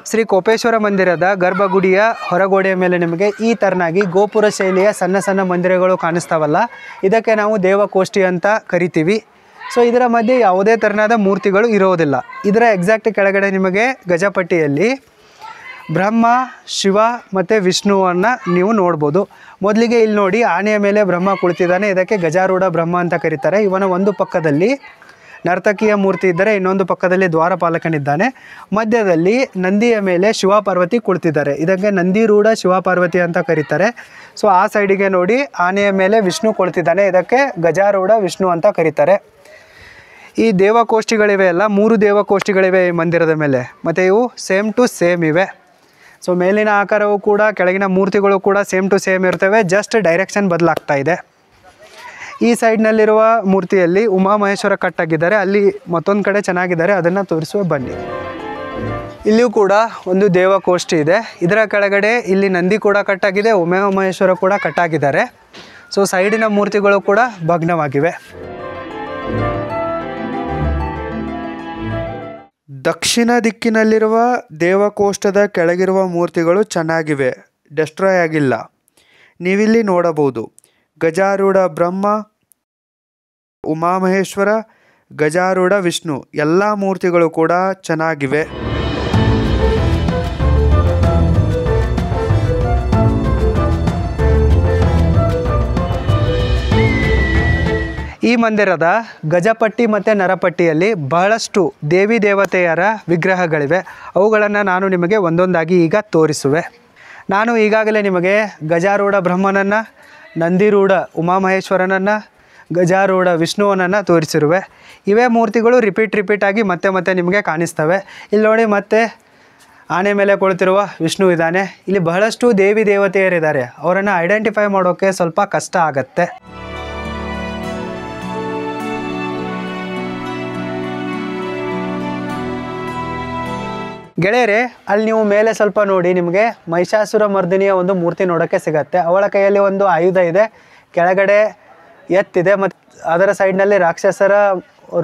ಶ್ರೀ ಕೋಪೇಶ್ವರ ಮಂದಿರದ ಗರ್ಭಗುಡಿಯ ಹೊರಗೋಡೆಯ ಮೇಲೆ ನಿಮಗೆ ಈ ಥರನಾಗಿ ಗೋಪುರ ಶೈಲಿಯ ಸಣ್ಣ ಸಣ್ಣ ಮಂದಿರಗಳು ಕಾಣಿಸ್ತಾವಲ್ಲ, ಇದಕ್ಕೆ ನಾವು ದೇವಕೋಷ್ಠಿ ಅಂತ ಕರಿತೀವಿ. ಸೊ ಇದರ ಮಧ್ಯೆ ಯಾವುದೇ ಥರನಾದ ಮೂರ್ತಿಗಳು ಇರೋದಿಲ್ಲ. ಇದರ ಎಕ್ಸಾಕ್ಟ್ ಕೆಳಗಡೆ ನಿಮಗೆ ಗಜಪಟ್ಟಿಯಲ್ಲಿ ಬ್ರಹ್ಮ, ಶಿವ ಮತ್ತು ವಿಷ್ಣುವನ್ನು ನೀವು ನೋಡ್ಬೋದು. ಮೊದಲಿಗೆ ಇಲ್ಲಿ ನೋಡಿ, ಆನೆಯ ಮೇಲೆ ಬ್ರಹ್ಮ ಕುಳಿತಿದ್ದಾನೆ. ಇದಕ್ಕೆ ಗಜಾರೂಢ ಬ್ರಹ್ಮ ಅಂತ ಕರೀತಾರೆ. ಇವನ ಒಂದು ಪಕ್ಕದಲ್ಲಿ ನರ್ತಕಿಯ ಮೂರ್ತಿ ಇದ್ದರೆ ಇನ್ನೊಂದು ಪಕ್ಕದಲ್ಲಿ ದ್ವಾರಪಾಲಕನಿದ್ದಾನೆ. ಮಧ್ಯದಲ್ಲಿ ನಂದಿಯ ಮೇಲೆ ಶಿವಪಾರ್ವತಿ ಕುಳಿತಿದ್ದಾರೆ. ಇದಕ್ಕೆ ನಂದಿರೂಢ ಶಿವಪಾರ್ವತಿ ಅಂತ ಕರೀತಾರೆ. ಸೊ ಆ ಸೈಡಿಗೆ ನೋಡಿ ಆನೆಯ ಮೇಲೆ ವಿಷ್ಣು ಕುಳಿತಿದ್ದಾನೆ. ಇದಕ್ಕೆ ಗಜಾರೂಢ ವಿಷ್ಣು ಅಂತ ಕರೀತಾರೆ. ಈ ದೇವಕೋಷ್ಠಿಗಳಿವೆ ಅಲ್ಲ, 3 ದೇವಕೋಷ್ಠಿಗಳಿವೆ ಈ ಮಂದಿರದ ಮೇಲೆ. ಮತ್ತು ಇವು ಸೇಮ್ ಟು ಸೇಮ್ ಇವೆ. ಸೊ ಮೇಲಿನ ಆಕಾರವು ಕೂಡ ಕೆಳಗಿನ ಮೂರ್ತಿಗಳು ಕೂಡ ಸೇಮ್ ಟು ಸೇಮ್ ಇರ್ತವೆ, ಜಸ್ಟ್ ಡೈರೆಕ್ಷನ್ ಬದಲಾಗ್ತಾ ಇದೆ. ಈ ಸೈಡ್ನಲ್ಲಿರುವ ಮೂರ್ತಿಯಲ್ಲಿ ಉಮಾಮಹೇಶ್ವರ ಕಟ್ಟಾಗಿದ್ದಾರೆ. ಅಲ್ಲಿ ಮತ್ತೊಂದು ಕಡೆ ಚೆನ್ನಾಗಿದ್ದಾರೆ, ಅದನ್ನು ತೋರಿಸುವ ಬನ್ನಿ. ಇಲ್ಲಿಯೂ ಕೂಡ ಒಂದು ದೇವಕೋಷ್ಠಿ ಇದೆ. ಇದರ ಕೆಳಗಡೆ ಇಲ್ಲಿ ನಂದಿ ಕೂಡ ಕಟ್ಟಾಗಿದೆ, ಉಮಾಮಹೇಶ್ವರ ಕೂಡ ಕಟ್ಟಾಗಿದ್ದಾರೆ. ಸೊ ಸೈಡಿನ ಮೂರ್ತಿಗಳು ಕೂಡ ಭಗ್ನವಾಗಿವೆ.
ದಕ್ಷಿಣ ದಿಕ್ಕಿನಲ್ಲಿರುವ ದೇವಕೋಷ್ಠದ ಕೆಳಗಿರುವ ಮೂರ್ತಿಗಳು ಚೆನ್ನಾಗಿವೆ, ಡೆಸ್ಟ್ರಾಯ್ ಆಗಿಲ್ಲ. ನೀವಿಲ್ಲಿ ನೋಡಬಹುದು ಗಜಾರೂಢ ಬ್ರಹ್ಮ, ಉಮಾಮಹೇಶ್ವರ, ಗಜಾರೂಢ ವಿಷ್ಣು ಎಲ್ಲ ಮೂರ್ತಿಗಳು ಕೂಡ ಚೆನ್ನಾಗಿವೆ.
ಈ ಮಂದಿರದ ಗಜಪಟ್ಟಿ ಮತ್ತು ನರಪಟ್ಟಿಯಲ್ಲಿ ಬಹಳಷ್ಟು ದೇವಿ ದೇವತೆಯರ ವಿಗ್ರಹಗಳಿವೆ. ಅವುಗಳನ್ನು ನಾನು ನಿಮಗೆ ಒಂದೊಂದಾಗಿ ಈಗ ತೋರಿಸುವೆ. ನಾನು ಈಗಾಗಲೇ ನಿಮಗೆ ಗಜಾರೂಢ ಬ್ರಹ್ಮನನ್ನು, ನಂದಿರೂಢ ಉಮಾಮಹೇಶ್ವರನನ್ನು, ಗಜಾರೂಢ ವಿಷ್ಣುವನನ್ನು ತೋರಿಸಿರುವೆ. ಇವೇ ಮೂರ್ತಿಗಳು ರಿಪೀಟ್ ಆಗಿ ಮತ್ತೆ ನಿಮಗೆ ಕಾಣಿಸ್ತವೆ. ಇಲ್ಲಿ ನೋಡಿ, ಮತ್ತೆ ಆನೆ ಮೇಲೆ ಕುಳಿತಿರುವ ವಿಷ್ಣು ಇದ್ದಾನೆ. ಇಲ್ಲಿ ಬಹಳಷ್ಟು ದೇವಿ ದೇವತೆಯರಿದ್ದಾರೆ. ಅವರನ್ನು ಐಡೆಂಟಿಫೈ ಮಾಡೋಕ್ಕೆ ಸ್ವಲ್ಪ ಕಷ್ಟ ಆಗತ್ತೆ. ಗೆಳೆಯರೆ, ಅಲ್ಲಿ ನೀವು ಮೇಲೆ ಸ್ವಲ್ಪ ನೋಡಿ, ನಿಮಗೆ ಮಹಿಷಾಸುರ ಮರ್ದಿನಿಯ ಒಂದು ಮೂರ್ತಿ ನೋಡೋಕ್ಕೆ ಸಿಗತ್ತೆ. ಅವಳ ಕೈಯಲ್ಲಿ ಒಂದು ಆಯುಧ ಇದೆ, ಕೆಳಗಡೆ ಎತ್ತಿದೆ, ಮತ್ತು ಅದರ ಸೈಡ್ನಲ್ಲಿ ರಾಕ್ಷಸರ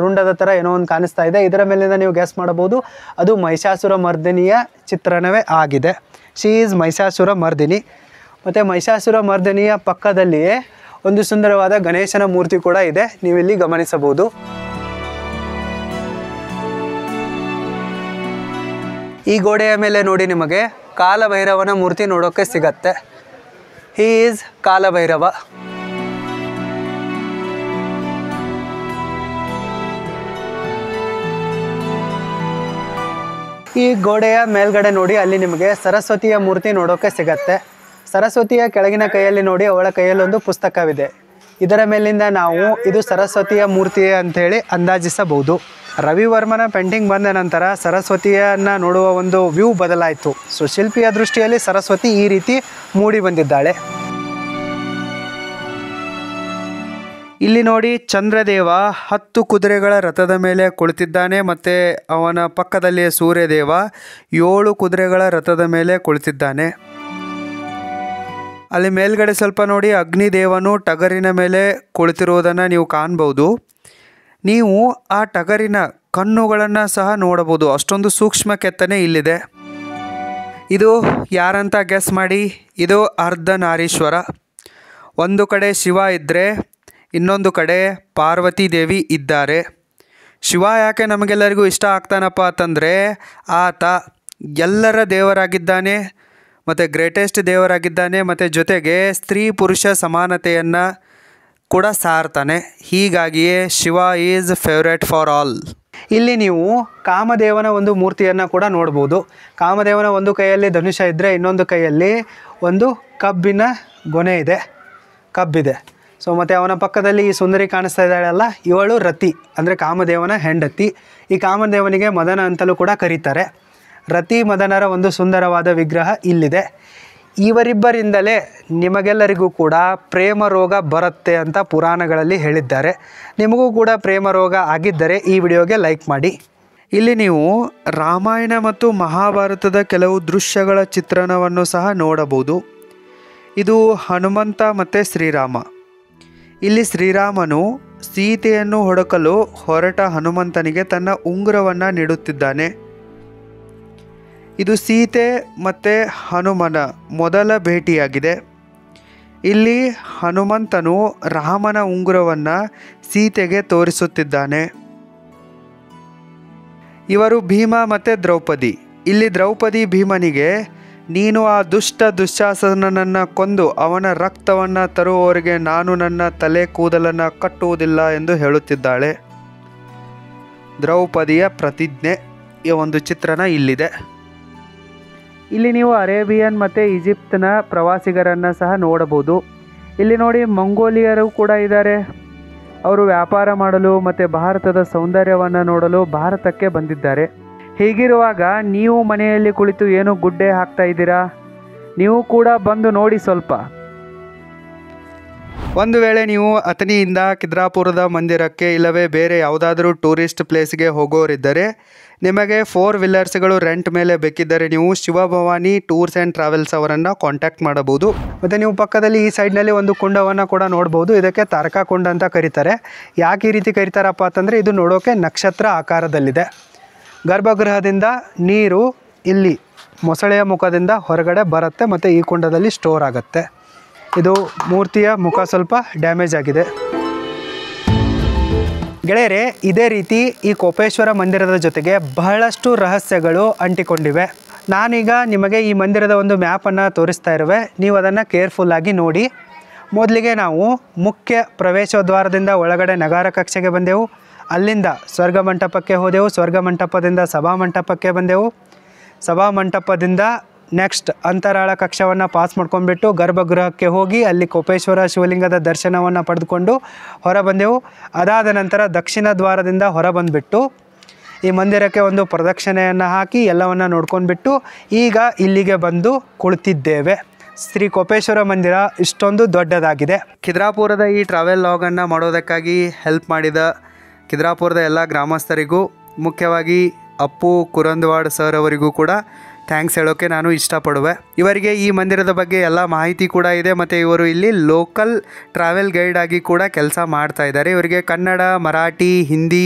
ರುಂಡದ ಥರ ಏನೋ ಒಂದು ಕಾಣಿಸ್ತಾ ಇದೆ. ಇದರ ಮೇಲಿಂದ ನೀವು ಗೆಸ್ ಮಾಡಬಹುದು ಅದು ಮಹಿಷಾಸುರ ಮರ್ದಿನಿಯ ಚಿತ್ರಣವೇ ಆಗಿದೆ. She is Mahishasura Mardini. ಮತ್ತು ಮಹಿಷಾಸುರ ಮರ್ದಿನಿಯ ಪಕ್ಕದಲ್ಲಿಯೇ ಒಂದು ಸುಂದರವಾದ ಗಣೇಶನ ಮೂರ್ತಿ ಕೂಡ ಇದೆ, ನೀವಿಲ್ಲಿ ಗಮನಿಸಬಹುದು. ಈ ಗೋಡೆಯ ಮೇಲೆ ನೋಡಿ, ನಿಮಗೆ ಕಾಲಭೈರವನ ಮೂರ್ತಿ ನೋಡೋಕ್ಕೆ ಸಿಗತ್ತೆ. He is Kalabhairava. ಈ ಗೋಡೆಯ ಮೇಲ್ಗಡೆ ನೋಡಿ, ಅಲ್ಲಿ ನಿಮಗೆ ಸರಸ್ವತಿಯ ಮೂರ್ತಿ ನೋಡೋಕ್ಕೆ ಸಿಗತ್ತೆ. ಸರಸ್ವತಿಯ ಕೆಳಗಿನ ಕೈಯಲ್ಲಿ ನೋಡಿ, ಅವಳ ಕೈಯಲ್ಲಿ ಒಂದು ಪುಸ್ತಕವಿದೆ. ಇದರ ಮೇಲಿಂದ ನಾವು ಇದು ಸರಸ್ವತಿಯ ಮೂರ್ತಿ ಅಂಥೇಳಿ ಅಂದಾಜಿಸಬಹುದು. ರವಿವರ್ಮನ ಪೇಂಟಿಂಗ್ ಬಂದ ನಂತರ ಸರಸ್ವತಿಯನ್ನು ನೋಡುವ ಒಂದು ವ್ಯೂ ಬದಲಾಯಿತು. ಸೊ ಶಿಲ್ಪಿಯ ದೃಷ್ಟಿಯಲ್ಲಿ ಸರಸ್ವತಿ ಈ ರೀತಿ ಮೂಡಿ ಬಂದಿದ್ದಾಳೆ.
ಇಲ್ಲಿ ನೋಡಿ, ಚಂದ್ರದೇವ 10 ಕುದುರೆಗಳ ರಥದ ಮೇಲೆ ಕುಳಿತಿದ್ದಾನೆ. ಮತ್ತು ಅವನ ಪಕ್ಕದಲ್ಲಿಯೇ ಸೂರ್ಯದೇವ 7 ಕುದುರೆಗಳ ರಥದ ಮೇಲೆ ಕುಳಿತಿದ್ದಾನೆ. ಅಲ್ಲಿ ಮೇಲ್ಗಡೆ ಸ್ವಲ್ಪ ನೋಡಿ, ಅಗ್ನಿದೇವನು ಟಗರಿನ ಮೇಲೆ ಕುಳಿತಿರುವುದನ್ನು ನೀವು ಕಾಣ್ಬೋದು. ನೀವು ಆ ಟಗರಿನ ಕಣ್ಣುಗಳನ್ನು ಸಹ ನೋಡಬಹುದು, ಅಷ್ಟೊಂದು ಸೂಕ್ಷ್ಮ ಕೆತ್ತನೆ ಇಲ್ಲಿದೆ. ಇದು ಯಾರಂತ ಗೆಸ್ ಮಾಡಿ. ಇದು ಅರ್ಧನಾರೀಶ್ವರ. ಒಂದು ಕಡೆ ಶಿವ ಇದ್ದರೆ ಇನ್ನೊಂದು ಕಡೆ ಪಾರ್ವತಿ ದೇವಿ ಇದ್ದಾರೆ. ಶಿವ ಯಾಕೆ ನಮಗೆಲ್ಲರಿಗೂ ಇಷ್ಟ ಆಗ್ತಾನಪ್ಪ ಅಂತಂದರೆ, ಆತ ಎಲ್ಲರ ದೇವರಾಗಿದ್ದಾನೆ ಮತ್ತು ಗ್ರೇಟೆಸ್ಟ್ ದೇವರಾಗಿದ್ದಾನೆ, ಮತ್ತು ಜೊತೆಗೆ ಸ್ತ್ರೀ ಪುರುಷ ಸಮಾನತೆಯನ್ನು ಕೂಡ ಸಾರ್ತಾನೆ. ಹೀಗಾಗಿಯೇ Shiva is favourite for all.
ಇಲ್ಲಿ ನೀವು ಕಾಮದೇವನ ಒಂದು ಮೂರ್ತಿಯನ್ನು ಕೂಡ ನೋಡ್ಬೋದು. ಕಾಮದೇವನ ಒಂದು ಕೈಯಲ್ಲಿ ಧನುಷ ಇದ್ದರೆ ಇನ್ನೊಂದು ಕೈಯಲ್ಲಿ ಒಂದು ಕಬ್ಬಿನ ಗೊನೆ ಇದೆ, ಕಬ್ಬಿದೆ. ಸೊ ಮತ್ತು ಅವನ ಪಕ್ಕದಲ್ಲಿ ಈ ಸುಂದರಿ ಕಾಣಿಸ್ತಾ ಇದ್ದಾಳಲ್ಲ, ಇವಳು ರತಿ, ಅಂದರೆ ಕಾಮದೇವನ ಹೆಂಡತಿ. ಈ ಕಾಮದೇವನಿಗೆ ಮದನ ಅಂತಲೂ ಕೂಡ ಕರೀತಾರೆ. ರತಿ ಮದನರ ಒಂದು ಸುಂದರವಾದ ವಿಗ್ರಹ ಇಲ್ಲಿದೆ. ಇವರಿಬ್ಬರಿಂದಲೇ ನಿಮಗೆಲ್ಲರಿಗೂ ಕೂಡ ಪ್ರೇಮ ರೋಗ ಬರುತ್ತೆ ಅಂತ ಪುರಾಣಗಳಲ್ಲಿ ಹೇಳಿದ್ದಾರೆ. ನಿಮಗೂ ಕೂಡ ಪ್ರೇಮ ರೋಗ ಆಗಿದ್ದರೆ ಈ ವಿಡಿಯೋಗೆ ಲೈಕ್ ಮಾಡಿ.
ಇಲ್ಲಿ ನೀವು ರಾಮಾಯಣ ಮತ್ತು ಮಹಾಭಾರತದ ಕೆಲವು ದೃಶ್ಯಗಳ ಚಿತ್ರಣವನ್ನು ಸಹ ನೋಡಬಹುದು. ಇದು ಹನುಮಂತ ಮತ್ತು ಶ್ರೀರಾಮ. ಇಲ್ಲಿ ಶ್ರೀರಾಮನು ಸೀತೆಯನ್ನು ಹುಡುಕಲು ಹೊರಟ ಹನುಮಂತನಿಗೆ ತನ್ನ ಉಂಗುರವನ್ನು ನೀಡುತ್ತಿದ್ದಾನೆ. ಇದು ಸೀತೆ ಮತ್ತು ಹನುಮನ ಮೊದಲ ಭೇಟಿಯಾಗಿದೆ. ಇಲ್ಲಿ ಹನುಮಂತನು ರಾಮನ ಉಂಗುರವನ್ನು ಸೀತೆಗೆ ತೋರಿಸುತ್ತಿದ್ದಾನೆ. ಇವರು ಭೀಮ ಮತ್ತು ದ್ರೌಪದಿ. ಇಲ್ಲಿ ದ್ರೌಪದಿ ಭೀಮನಿಗೆ, ನೀನು ಆ ದುಶ್ಯಾಸನನನ್ನು ಕೊಂದು ಅವನ ರಕ್ತವನ್ನು ತರುವವರೆಗೆ ನಾನು ನನ್ನ ತಲೆ ಕೂದಲನ್ನು ಕಟ್ಟುವುದಿಲ್ಲ ಎಂದು ಹೇಳುತ್ತಿದ್ದಾಳೆ. ದ್ರೌಪದಿಯ ಪ್ರತಿಜ್ಞೆ ಈ ಒಂದು ಚಿತ್ರಣ ಇಲ್ಲಿದೆ.
ಇಲ್ಲಿ ನೀವು ಅರೇಬಿಯನ್ ಮತ್ತು ಈಜಿಪ್ಟ್ನ ಪ್ರವಾಸಿಗರನ್ನು ಸಹ ನೋಡಬಹುದು. ಇಲ್ಲಿ ನೋಡಿ ಮಂಗೋಲಿಯರು ಕೂಡ ಇದ್ದಾರೆ. ಅವರು ವ್ಯಾಪಾರ ಮಾಡಲು ಮತ್ತು ಭಾರತದ ಸೌಂದರ್ಯವನ್ನು ನೋಡಲು ಭಾರತಕ್ಕೆ ಬಂದಿದ್ದಾರೆ. ಹೀಗಿರುವಾಗ ನೀವು ಮನೆಯಲ್ಲಿ ಕುಳಿತು ಏನು ಗುಡ್ಡೆ ಹಾಕ್ತಾ ಇದ್ದೀರಾ? ನೀವು ಕೂಡ ಬಂದು ನೋಡಿ ಸ್ವಲ್ಪ.
ಒಂದು ವೇಳೆ ನೀವು ಅಥಣಿಯಿಂದ ಖಿದ್ರಾಪುರದ ಮಂದಿರಕ್ಕೆ ಇಲ್ಲವೇ ಬೇರೆ ಯಾವುದಾದ್ರೂ ಟೂರಿಸ್ಟ್ ಪ್ಲೇಸ್ಗೆ ಹೋಗೋರಿದ್ದರೆ ನಿಮಗೆ 4 ವೀಲರ್ಸ್ಗಳು ರೆಂಟ್ ಮೇಲೆ ಬೇಕಿದ್ದರೆ ನೀವು ಶಿವಭವಾನಿ ಟೂರ್ಸ್ ಆ್ಯಂಡ್ ಟ್ರಾವೆಲ್ಸ್ ಅವರನ್ನು ಕಾಂಟ್ಯಾಕ್ಟ್ ಮಾಡಬಹುದು.
ಮತ್ತು ನೀವು ಪಕ್ಕದಲ್ಲಿ ಈ ಸೈಡ್ನಲ್ಲಿ ಒಂದು ಕುಂಡವನ್ನು ಕೂಡ ನೋಡ್ಬೋದು. ಇದಕ್ಕೆ ತಾರಕ ಕುಂಡ ಅಂತ ಕರೀತಾರೆ. ಯಾಕೆ ಈ ರೀತಿ ಕರೀತಾರಪ್ಪ ಅಂತಂದರೆ ಇದು ನೋಡೋಕೆ ನಕ್ಷತ್ರ ಆಕಾರದಲ್ಲಿದೆ. ಗರ್ಭಗೃಹದಿಂದ ನೀರು ಇಲ್ಲಿ ಮೊಸಳೆಯ ಮುಖದಿಂದ ಹೊರಗಡೆ ಬರುತ್ತೆ ಮತ್ತು ಈ ಕುಂಡದಲ್ಲಿ ಸ್ಟೋರ್ ಆಗುತ್ತೆ. ಇದು ಮೂರ್ತಿಯ ಮುಖ ಸ್ವಲ್ಪ ಡ್ಯಾಮೇಜ್ ಆಗಿದೆ. ಗೆಳೆಯರೆ, ಇದೇ ರೀತಿ ಈ ಕೋಪೇಶ್ವರ ಮಂದಿರದ ಜೊತೆಗೆ ಬಹಳಷ್ಟು ರಹಸ್ಯಗಳು ಅಂಟಿಕೊಂಡಿವೆ. ನಾನೀಗ ನಿಮಗೆ ಈ ಮಂದಿರದ ಒಂದು ಮ್ಯಾಪನ್ನು ತೋರಿಸ್ತಾ ಇರುವೆ. ನೀವು ಅದನ್ನು ಕೇರ್ಫುಲ್ಲಾಗಿ ನೋಡಿ. ಮೊದಲಿಗೆ ನಾವು ಮುಖ್ಯ ಪ್ರವೇಶದ್ವಾರದಿಂದ ಒಳಗಡೆ ನಗಾರ ಕಕ್ಷೆಗೆ ಬಂದೆವು. ಅಲ್ಲಿಂದ ಸ್ವರ್ಗ ಮಂಟಪಕ್ಕೆ ಹೋದೆವು. ಸ್ವರ್ಗ ಮಂಟಪದಿಂದ ಸಭಾಮಂಟಪಕ್ಕೆ ಬಂದೆವು. ಸಭಾಮಂಟಪದಿಂದ ನೆಕ್ಸ್ಟ್ ಅಂತರಾಳ ಕಕ್ಷವನ್ನು ಪಾಸ್ ಮಾಡ್ಕೊಂಡ್ಬಿಟ್ಟು ಗರ್ಭಗೃಹಕ್ಕೆ ಹೋಗಿ ಅಲ್ಲಿ ಕೋಪೇಶ್ವರ ಶಿವಲಿಂಗದ ದರ್ಶನವನ್ನು ಪಡೆದುಕೊಂಡು ಹೊರ ಬಂದೆವು. ಅದಾದ ನಂತರ ದಕ್ಷಿಣ ದ್ವಾರದಿಂದ ಹೊರ ಬಂದುಬಿಟ್ಟು ಈ ಮಂದಿರಕ್ಕೆ ಒಂದು ಪ್ರದಕ್ಷಿಣೆಯನ್ನು ಹಾಕಿ ಎಲ್ಲವನ್ನು ನೋಡ್ಕೊಂಡ್ಬಿಟ್ಟು ಈಗ ಇಲ್ಲಿಗೆ ಬಂದು ಕುಳಿತಿದ್ದೇವೆ. ಶ್ರೀ ಕೋಪೇಶ್ವರ ಮಂದಿರ ಇಷ್ಟೊಂದು ದೊಡ್ಡದಾಗಿದೆ.
ಖಿದ್ರಾಪುರದ ಈ ಟ್ರಾವೆಲ್ ಲಾಗನ್ನು ಮಾಡೋದಕ್ಕಾಗಿ ಹೆಲ್ಪ್ ಮಾಡಿದ ಖಿದ್ರಾಪುರದ ಎಲ್ಲ ಗ್ರಾಮಸ್ಥರಿಗೂ, ಮುಖ್ಯವಾಗಿ ಅಪ್ಪು ಕುರಂದವಾಡ್ ಸರ್ ಅವರಿಗೂ ಕೂಡ ಥ್ಯಾಂಕ್ಸ್ ಹೇಳೋಕ್ಕೆ ನಾನು ಇಷ್ಟಪಡುವೆ. ಇವರಿಗೆ ಈ ಮಂದಿರದ ಬಗ್ಗೆ ಎಲ್ಲ ಮಾಹಿತಿ ಕೂಡ ಇದೆ ಮತ್ತು ಇವರು ಇಲ್ಲಿ ಲೋಕಲ್ ಟ್ರಾವೆಲ್ ಗೈಡ್ ಆಗಿ ಕೂಡ ಕೆಲಸ ಮಾಡ್ತಾ ಇದ್ದಾರೆ. ಇವರಿಗೆ ಕನ್ನಡ, ಮರಾಠಿ, ಹಿಂದಿ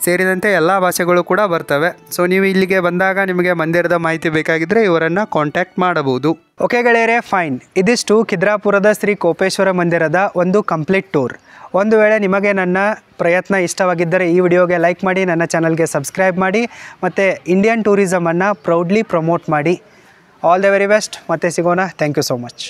ಸೇರಿದಂತೆ ಎಲ್ಲ ಭಾಷೆಗಳು ಕೂಡ ಬರ್ತವೆ. ಸೊ ನೀವು ಇಲ್ಲಿಗೆ ಬಂದಾಗ ನಿಮಗೆ ಮಂದಿರದ ಮಾಹಿತಿ ಬೇಕಾಗಿದ್ದರೆ ಇವರನ್ನು ಕಾಂಟ್ಯಾಕ್ಟ್ ಮಾಡಬಹುದು.
ಓಕೆ ಗೆಳೆಯರೆ, ಫೈನ್. ಇದಿಷ್ಟು ಖಿದ್ರಾಪುರದ ಶ್ರೀ ಕೋಪೇಶ್ವರ ಮಂದಿರದ ಒಂದು ಕಂಪ್ಲೀಟ್ ಟೂರ್. ಒಂದು ವೇಳೆ ನಿಮಗೆ ನನ್ನ ಪ್ರಯತ್ನ ಇಷ್ಟವಾಗಿದ್ದರೆ ಈ ವಿಡಿಯೋಗೆ ಲೈಕ್ ಮಾಡಿ, ನನ್ನ ಚಾನಲ್ಗೆ ಸಬ್ಸ್ಕ್ರೈಬ್ ಮಾಡಿ ಮತ್ತು ಇಂಡಿಯನ್ ಟೂರಿಸಮನ್ನು ಪ್ರೌಡ್ಲಿ ಪ್ರಮೋಟ್ ಮಾಡಿ. All the very best. ಮತ್ತೆ ಸಿಗೋಣ. Thank you so much.